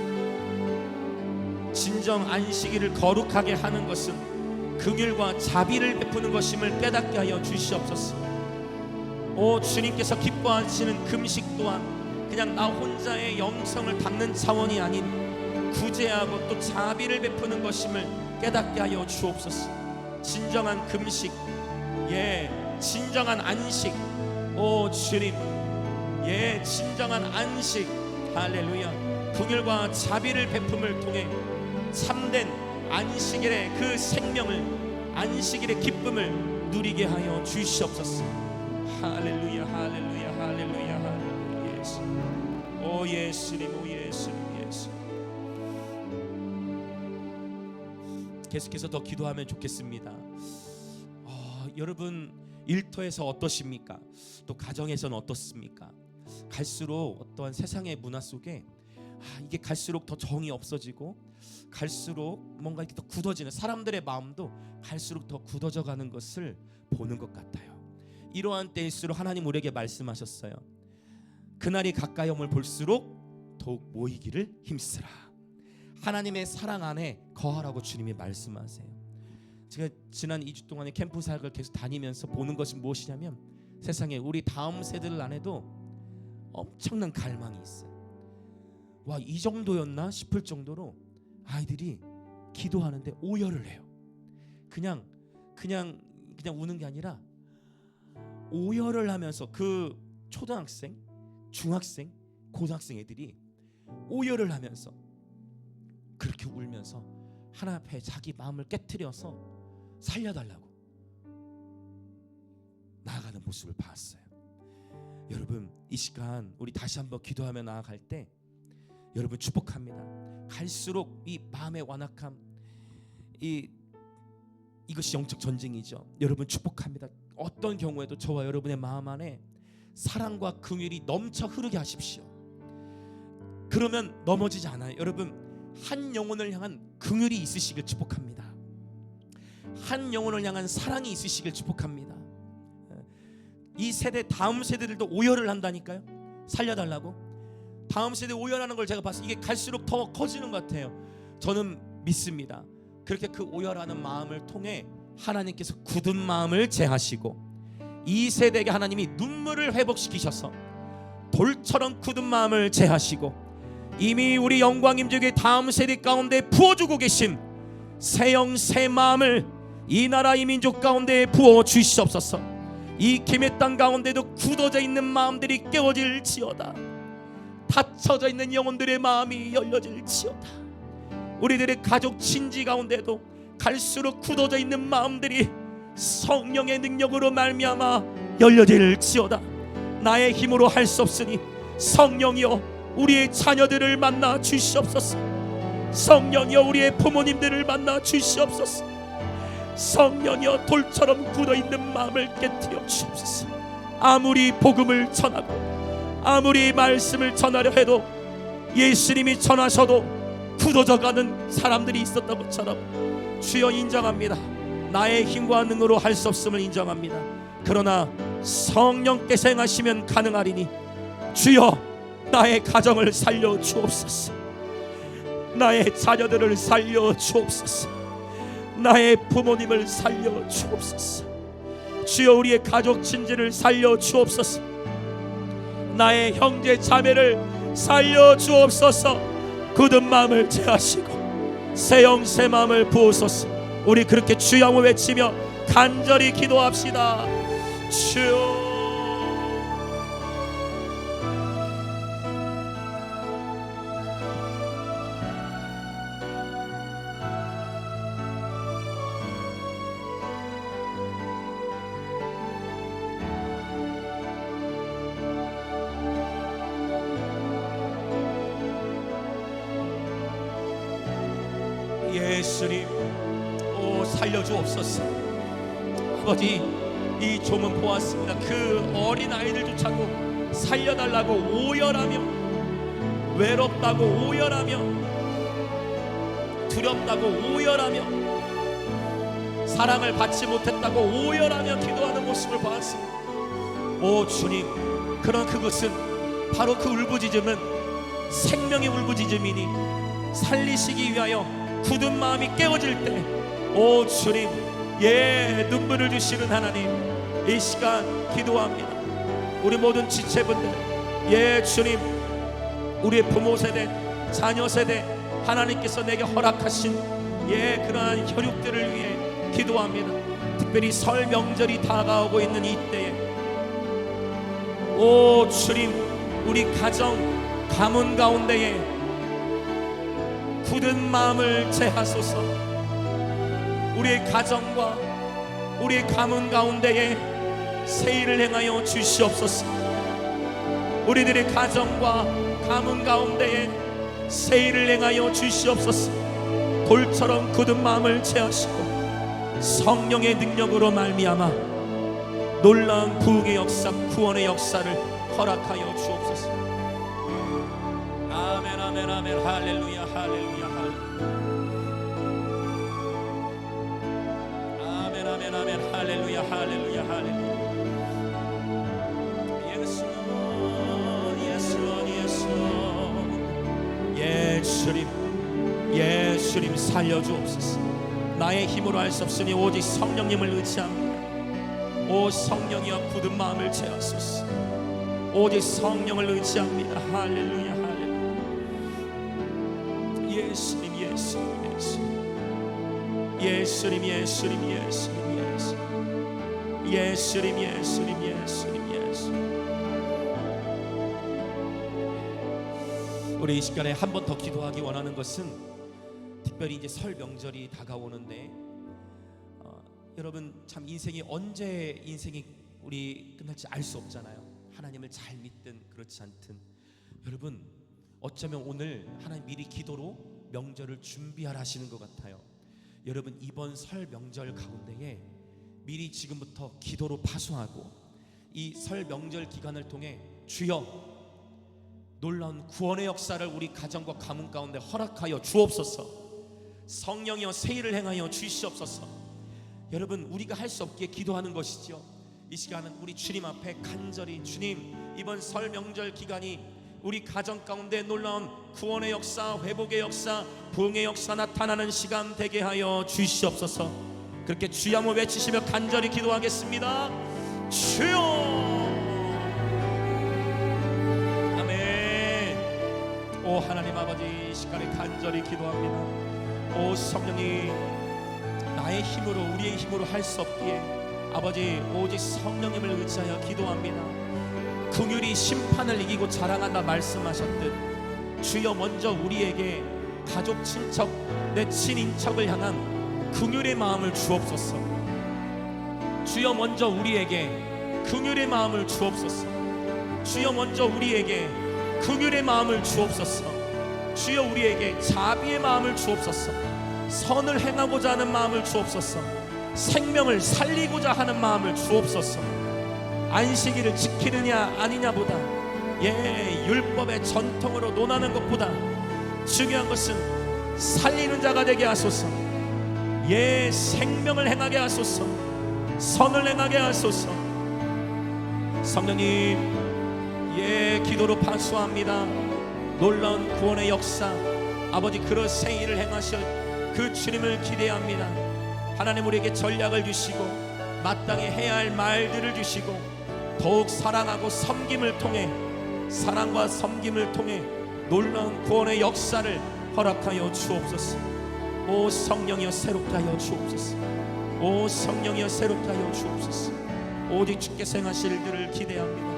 진정 안식일을 거룩하게 하는 것은 긍휼과 자비를 베푸는 것임을 깨닫게 하여 주시옵소서. 오 주님께서 기뻐하시는 금식 또한 그냥 나 혼자의 영성을 담는 차원이 아닌 구제하고 또 자비를 베푸는 것임을 깨닫게 하여 주옵소서. 진정한 금식, 진정한 안식, 오 주님, 진정한 안식, 할렐루야. 긍휼과 자비를 베품을 통해 참된 안식일의 그 생명을, 안식일의 기쁨을 누리게 하여 주시옵소서. 할렐루야, 할렐루야, 할렐루야, 할렐루야. 예수, 오 예수님, 오 예수님, 예수. 계속해서 더 기도하면 좋겠습니다. 여러분 일터에서 어떠십니까? 또 가정에서는 어떻습니까? 갈수록 어떠한 세상의 문화 속에 이게 갈수록 더 정이 없어지고 갈수록 뭔가 이렇게 더 굳어지는, 사람들의 마음도 갈수록 더 굳어져 가는 것을 보는 것 같아요. 이러한 때일수록 하나님 우리에게 말씀하셨어요. 그날이 가까이 오면 볼수록 더욱 모이기를 힘쓰라. 하나님의 사랑 안에 거하라고 주님이 말씀하세요. 제가 지난 2주 동안에 캠프 사역을 계속 다니면서 보는 것이 무엇이냐면, 세상에 우리 다음 세대들 안에도 엄청난 갈망이 있어요. 와, 이 정도였나 싶을 정도로 아이들이 기도하는데 오열을 해요. 그냥 우는 게 아니라 오열을 하면서, 그 초등학생, 중학생, 고등학생 애들이 오열을 하면서 그렇게 울면서 하나님 앞에 자기 마음을 깨트려서 살려달라고 나아가는 모습을 봤어요. 여러분 이 시간 우리 다시 한번 기도하며 나아갈 때 여러분 축복합니다. 갈수록 이 마음의 완악함, 이것이 영적 전쟁이죠. 여러분 축복합니다. 어떤 경우에도 저와 여러분의 마음 안에 사랑과 긍휼이 넘쳐 흐르게 하십시오. 그러면 넘어지지 않아요. 여러분 한 영혼을 향한 긍휼이 있으시길 축복합니다. 한 영혼을 향한 사랑이 있으시길 축복합니다. 이 세대, 다음 세대들도 오열을 한다니까요. 살려달라고. 다음 세대 오열하는 걸 제가 봤어요. 이게 갈수록 더 커지는 것 같아요. 저는 믿습니다. 그렇게 그 오열하는 마음을 통해 하나님께서 굳은 마음을 제하시고 이 세대에게 하나님이 눈물을 회복시키셔서 돌처럼 굳은 마음을 제하시고 이미 우리 영광임재교회 다음 세대 가운데 부어주고 계신 새 영 새 마음을 이 나라 이 민족 가운데 부어 주시옵소서. 이 김해 땅 가운데도 굳어져 있는 마음들이 깨어질지어다. 닫혀져 있는 영혼들의 마음이 열려질지어다. 우리들의 가족 친지 가운데도 갈수록 굳어져 있는 마음들이 성령의 능력으로 말미암아 열려질지어다. 나의 힘으로 할 수 없으니 성령이여 우리의 자녀들을 만나 주시옵소서. 성령이여 우리의 부모님들을 만나 주시옵소서. 성령이여 돌처럼 굳어있는 마음을 깨뜨려 주옵소서. 아무리 복음을 전하고 아무리 말씀을 전하려 해도 예수님이 전하셔도 굳어져가는 사람들이 있었던 것처럼 주여 인정합니다. 나의 힘과 능으로 할 수 없음을 인정합니다. 그러나 성령께서 행하시면 가능하리니 주여 나의 가정을 살려 주옵소서. 나의 자녀들을 살려 주옵소서. 나의 부모님을 살려 주옵소서. 주여 우리의 가족 친지를 살려 주옵소서. 나의 형제 자매를 살려 주옵소서. 굳은 마음을 제하시고 새 영 새 마음을 부으소서. 우리 그렇게 주여 외치며 간절히 기도합시다. 주여 예수님, 오 살려주옵소서. 아버지, 이 조문 보았습니다. 그 어린 아이들조차도 살려달라고 오열하며, 외롭다고 오열하며, 두렵다고 오열하며, 사랑을 받지 못했다고 오열하며 기도하는 모습을 보았습니다. 오 주님, 그런 그것은 바로 그 울부짖음은 생명의 울부짖음이니 살리시기 위하여 굳은 마음이 깨어질 때, 오 주님, 눈물을 주시는 하나님, 이 시간 기도합니다. 우리 모든 지체분들, 주님, 우리의 부모 세대, 자녀 세대, 하나님께서 내게 허락하신 그러한 혈육들을 위해 기도합니다. 특별히 설 명절이 다가오고 있는 이때에 오 주님, 우리 가정 가문 가운데에 굳은 마음을 제하소서. 우리의 가정과 우리의 가문 가운데에 새 일을 행하여 주시옵소서. 우리들의 가정과 가문 가운데에 새 일을 행하여 주시옵소서. 돌처럼 굳은 마음을 제하시고 성령의 능력으로 말미암아 놀라운 부흥의 역사, 구원의 역사를 허락하여 주옵소서. 아멘 아멘 아멘. 할렐루야 할렐루야 할렐루야. 아멘 아멘 아멘. 할렐루야 할렐루야 할렐루야. 예수 예수 예수. 예수님 예수님 살려주옵소서. 나의 힘으로 할 수 없으니 오직 성령님을 의지합니다. 오 성령이여 굳은 마음을 제하소서. 오직 성령을 의지합니다. 할렐루야 할렐루야. 예수님 예수님 예수님 예수님 예수님 예수님 예수님 예수님 예수님 예수님 예수님. 우리 이 시간에 한 번 더 기도하기 원하는 것은 특별히 이제 설 명절이 다가오는데 여러분 참 인생이 언제 인생이 우리 끝날지 알 수 없잖아요. 하나님을 잘 믿든 그렇지 않든 여러분 어쩌면 오늘 하나님 미리 기도로 명절을 준비하라 하시는 것 같아요. 여러분 이번 설 명절 가운데에 미리 지금부터 기도로 파수하고 이 설 명절 기간을 통해 주여 놀라운 구원의 역사를 우리 가정과 가문 가운데 허락하여 주옵소서. 성령이여 새 일을 행하여 주시옵소서. 여러분 우리가 할 수 없기에 기도하는 것이지요. 이 시간은 우리 주님 앞에 간절히 주님 이번 설 명절 기간이 우리 가정 가운데 놀라운 구원의 역사, 회복의 역사, 부흥의 역사 나타나는 시간 되게 하여 주시옵소서. 그렇게 주여 한번 외치시며 간절히 기도하겠습니다. 주여. 아멘. 오 하나님 아버지 이 시간에 간절히 기도합니다. 오 성령이 나의 힘으로 우리의 힘으로 할 수 없기에 아버지 오직 성령님을 의지하여 기도합니다. 긍휼이 심판을 이기고 자랑한다 말씀하셨듯 주여 먼저 우리에게 가족 친척 내 친인척을 향한 긍휼의 마음을 주옵소서. 주여 먼저 우리에게 긍휼의 마음을 주옵소서. 주여 먼저 우리에게 긍휼의 마음을 주옵소서. 주여 우리에게 자비의 마음을 주옵소서. 선을 행하고자 하는 마음을 주옵소서. 생명을 살리고자 하는 마음을 주옵소서. 안식일을 지키느냐 아니냐보다 율법의 전통으로 논하는 것보다 중요한 것은 살리는 자가 되게 하소서. 생명을 행하게 하소서. 선을 행하게 하소서. 성령님 기도로 파수합니다. 놀라운 구원의 역사 아버지 그런 새 일을 행하실 그 주님을 기대합니다. 하나님 우리에게 전략을 주시고 마땅히 해야 할 말들을 주시고 더욱 사랑하고 섬김을 통해 사랑과 섬김을 통해 놀라운 구원의 역사를 허락하여 주옵소서. 오 성령이여 새롭게 하여 주옵소서. 오 성령이여 새롭게 하여 주옵소서. 오직 주께서 행하실 일들을 기대합니다.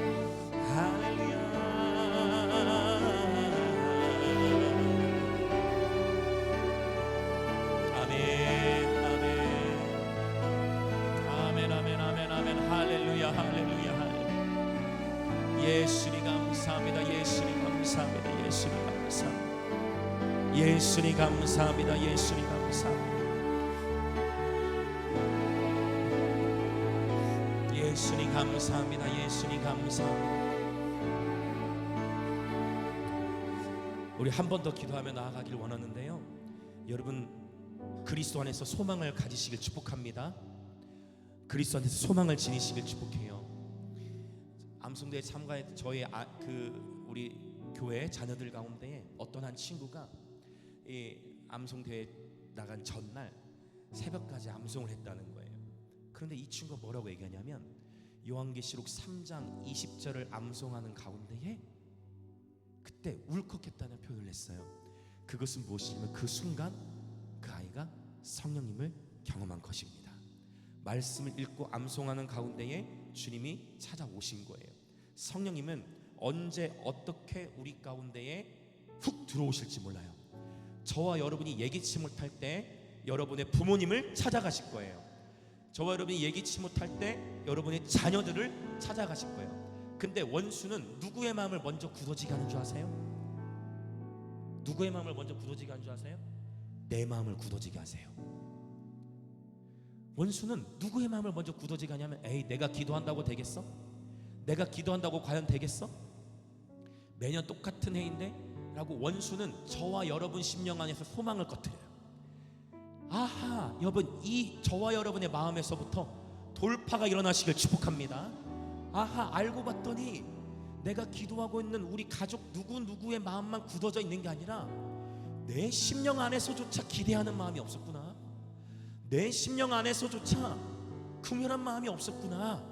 예수님 감사합니다. 예수님 감사합니다. 예수님 감사합니다. 예수님 감사합니다. 예수님 감사합니다. 예수님 감사합니다. 예수님 감사합니다. 우리 한 번 더 기도하며 나아가길 원하는데요. 여러분 그리스도 안에서 소망을 가지시길 축복합니다. 그리스도 안에서 소망을 지니시길 축복해요. 암송대에 참가했던 저희 우리 교회 자녀들 가운데 어떤 한 친구가 이 암송대에 나간 전날 새벽까지 암송을 했다는 거예요. 그런데 이 친구가 뭐라고 얘기하냐면 요한계시록 3장 20절을 암송하는 가운데에 그때 울컥했다는 표현을 했어요. 그것은 무엇이냐면 그 순간 그 아이가 성령님을 경험한 것입니다. 말씀을 읽고 암송하는 가운데에 주님이 찾아오신 거예요. 성령님은 언제 어떻게 우리 가운데에 훅 들어오실지 몰라요. 저와 여러분이 예기치 못할 때 여러분의 부모님을 찾아가실 거예요. 저와 여러분이 예기치 못할 때 여러분의 자녀들을 찾아가실 거예요. 근데 원수는 누구의 마음을 먼저 굳어지게 하는 줄 아세요? 누구의 마음을 먼저 굳어지게 하는 줄 아세요? 내 마음을 굳어지게 하세요. 원수는 누구의 마음을 먼저 굳어지게 하냐면, 에이, 내가 기도한다고 되겠어? 내가 기도한다고 과연 되겠어? 매년 똑같은 해인데? 라고 원수는 저와 여러분 심령 안에서 소망을 꺼뜨려요. 아하, 여러분, 이 저와 여러분의 마음에서부터 돌파가 일어나시길 축복합니다. 아하, 알고 봤더니 내가 기도하고 있는 우리 가족 누구누구의 마음만 굳어져 있는 게 아니라 내 심령 안에서조차 기대하는 마음이 없었구나. 내 심령 안에서조차 긍휼한 마음이 없었구나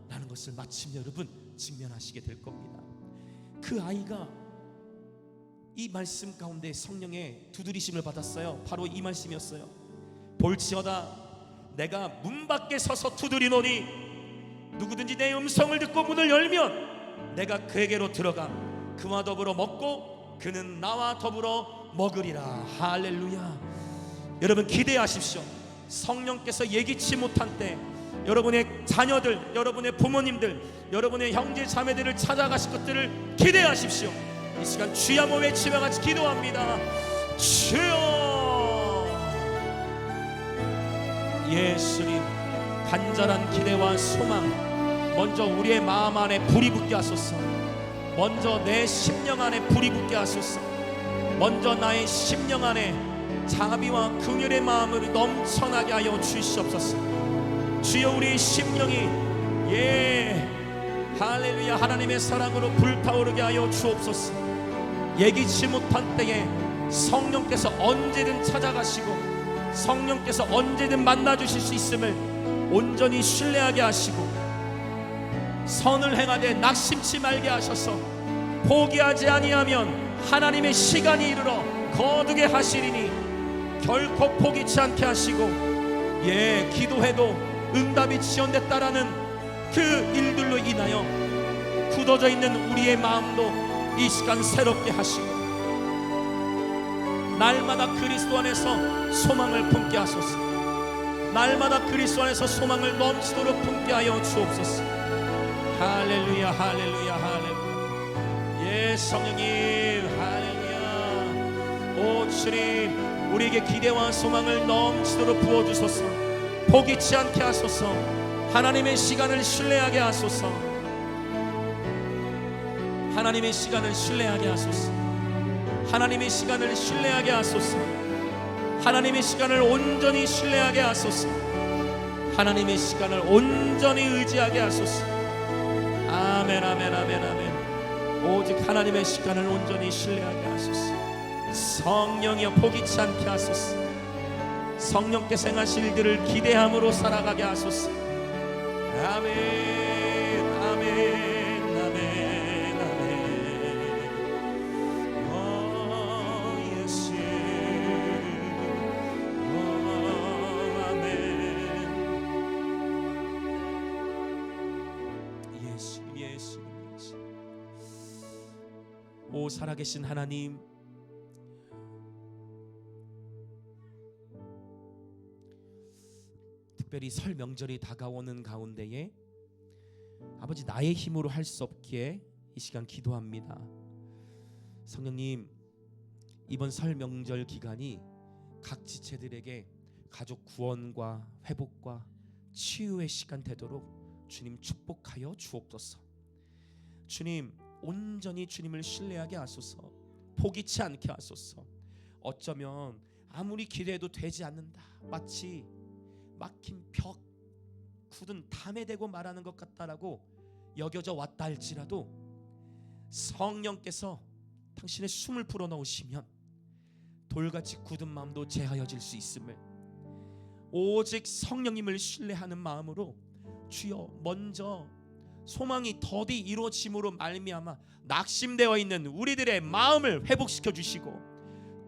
라는 것을 마침내 여러분 직면하시게 될 겁니다. 그 아이가 이 말씀 가운데 성령의 두드리심을 받았어요. 바로 이 말씀이었어요. 볼지어다 내가 문 밖에 서서 두드리노니 누구든지 내 음성을 듣고 문을 열면 내가 그에게로 들어가 그와 더불어 먹고 그는 나와 더불어 먹으리라. 할렐루야. 여러분 기대하십시오. 성령께서 예기치 못한 때 여러분의 자녀들, 여러분의 부모님들, 여러분의 형제 자매들을 찾아가실 것들을 기대하십시오. 이 시간 주여 한번 외치며 같이 기도합니다. 주여. 예수님, 간절한 기대와 소망 먼저 우리의 마음 안에 불이 붙게 하소서. 먼저 내 심령 안에 불이 붙게 하소서. 먼저 나의 심령 안에 자비와 긍휼의 마음을 넘쳐나게 하여 주시옵소서. 주여, 우리 심령이 할렐루야 하나님의 사랑으로 불타오르게 하여 주옵소서. 예기치 못한 때에 성령께서 언제든 찾아가시고 성령께서 언제든 만나주실 수 있음을 온전히 신뢰하게 하시고 선을 행하되 낙심치 말게 하셔서 포기하지 아니하면 하나님의 시간이 이르러 거두게 하시리니 결코 포기치 않게 하시고 기도해도 응답이 지연됐다라는 그 일들로 인하여 굳어져 있는 우리의 마음도 이 시간 새롭게 하시고 날마다 그리스도 안에서 소망을 품게 하소서. 날마다 그리스도 안에서 소망을 넘치도록 품게 하여 주옵소서. 할렐루야 할렐루야 할렐루야. 성령님 할렐루야. 오 주님, 우리에게 기대와 소망을 넘치도록 부어주소서. 포기치 않게 하소서. 하나님의 시간을 신뢰하게 하소서. 하나님의 시간을 신뢰하게 하소서. 하나님의 시간을 신뢰하게 하소서. 하나님의 시간을 온전히 신뢰하게 하소서. 하나님의 시간을 온전히 의지하게 하소서. 아멘 아멘 아멘 아멘. 오직 하나님의 시간을 온전히 신뢰하게 하소서. 성령이여 포기치 않게 하소서. 성령께서 행하실 일들을 기대함으로 살아가게 하소서. 아멘 아멘 아멘 아멘. 오 예수 아멘. 예수 예수 예수. 오 살아계신 하나님, 특별히 설 명절이 다가오는 가운데에 아버지, 나의 힘으로 할 수 없기에 이 시간 기도합니다. 성령님, 이번 설 명절 기간이 각 지체들에게 가족 구원과 회복과 치유의 시간 되도록 주님 축복하여 주옵소서. 주님, 온전히 주님을 신뢰하게 하소서. 포기치 않게 하소서. 어쩌면 아무리 기대해도 되지 않는다, 마치 막힌 벽, 굳은 담에 대고 말하는 것 같다라고 여겨져 왔다 할지라도 성령께서 당신의 숨을 불어넣으시면 돌같이 굳은 마음도 제하여질 수 있음을, 오직 성령님을 신뢰하는 마음으로 주여 먼저 소망이 더디 이루어짐으로 말미암아 낙심되어 있는 우리들의 마음을 회복시켜 주시고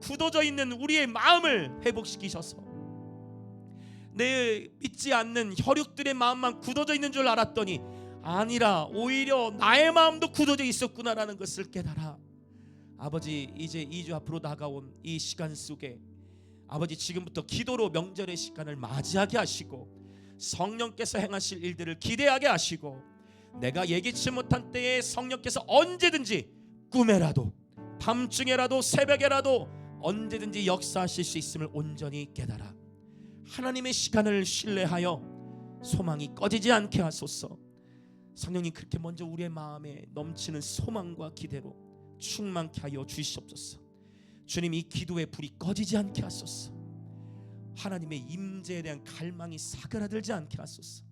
굳어져 있는 우리의 마음을 회복시키셔서 내 믿지 않는 혈육들의 마음만 굳어져 있는 줄 알았더니 아니라 오히려 나의 마음도 굳어져 있었구나라는 것을 깨달아 아버지 이제 2주 앞으로 다가온 이 시간 속에 아버지 지금부터 기도로 명절의 시간을 맞이하게 하시고 성령께서 행하실 일들을 기대하게 하시고 내가 예기치 못한 때에 성령께서 언제든지 꿈에라도 밤중에라도 새벽에라도 언제든지 역사하실 수 있음을 온전히 깨달아 하나님의 시간을 신뢰하여 소망이 꺼지지 않게 하소서. 성령님 그렇게 먼저 우리의 마음에 넘치는 소망과 기대로 충만케 하여 주시옵소서. 주님 이 기도의 불이 꺼지지 않게 하소서. 하나님의 임재에 대한 갈망이 사그라들지 않게 하소서.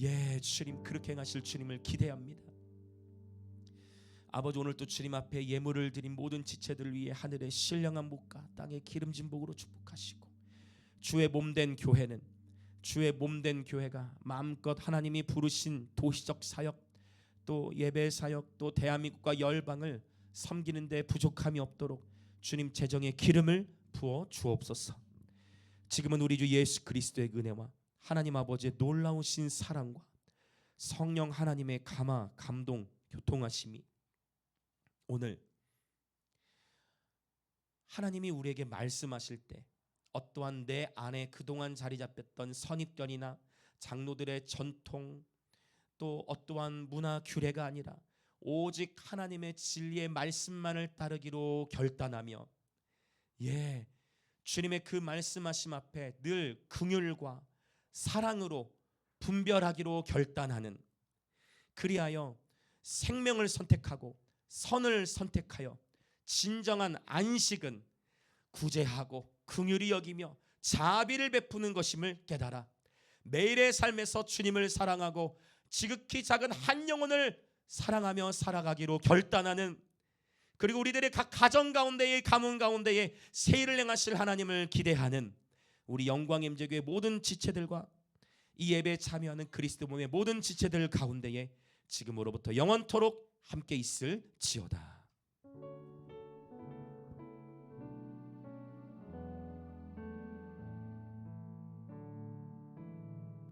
예 주님 그렇게 행하실 주님을 기대합니다. 아버지 오늘도 주님 앞에 예물을 드린 모든 지체들 위해 하늘의 신령한 목과 땅의 기름진 복으로 축복하시고 주의 몸된 교회는 주의 몸된 교회가 마음껏 하나님이 부르신 도시적 사역 또 예배 사역 또 대한민국과 열방을 섬기는 데 부족함이 없도록 주님 재정의 기름을 부어 주옵소서. 지금은 우리 주 예수 그리스도의 은혜와 하나님 아버지의 놀라우신 사랑과 성령 하나님의 감화 감동 교통하심이 오늘 하나님이 우리에게 말씀하실 때 어떠한 내 안에 그동안 자리 잡혔던 선입견이나 장로들의 전통 또 어떠한 문화 규례가 아니라 오직 하나님의 진리의 말씀만을 따르기로 결단하며 예 주님의 그 말씀하심 앞에 늘 긍휼과 사랑으로 분별하기로 결단하는 그리하여 생명을 선택하고 선을 선택하여 진정한 안식은 구제하고 긍휼히 여기며 자비를 베푸는 것임을 깨달아 매일의 삶에서 주님을 사랑하고 지극히 작은 한 영혼을 사랑하며 살아가기로 결단하는 그리고 우리들의 각 가정 가운데에 가문 가운데에 새 일을 행하실 하나님을 기대하는 우리 영광임재교회 모든 지체들과 이 예배에 참여하는 그리스도 몸의 모든 지체들 가운데에 지금으로부터 영원토록 함께 있을지어다.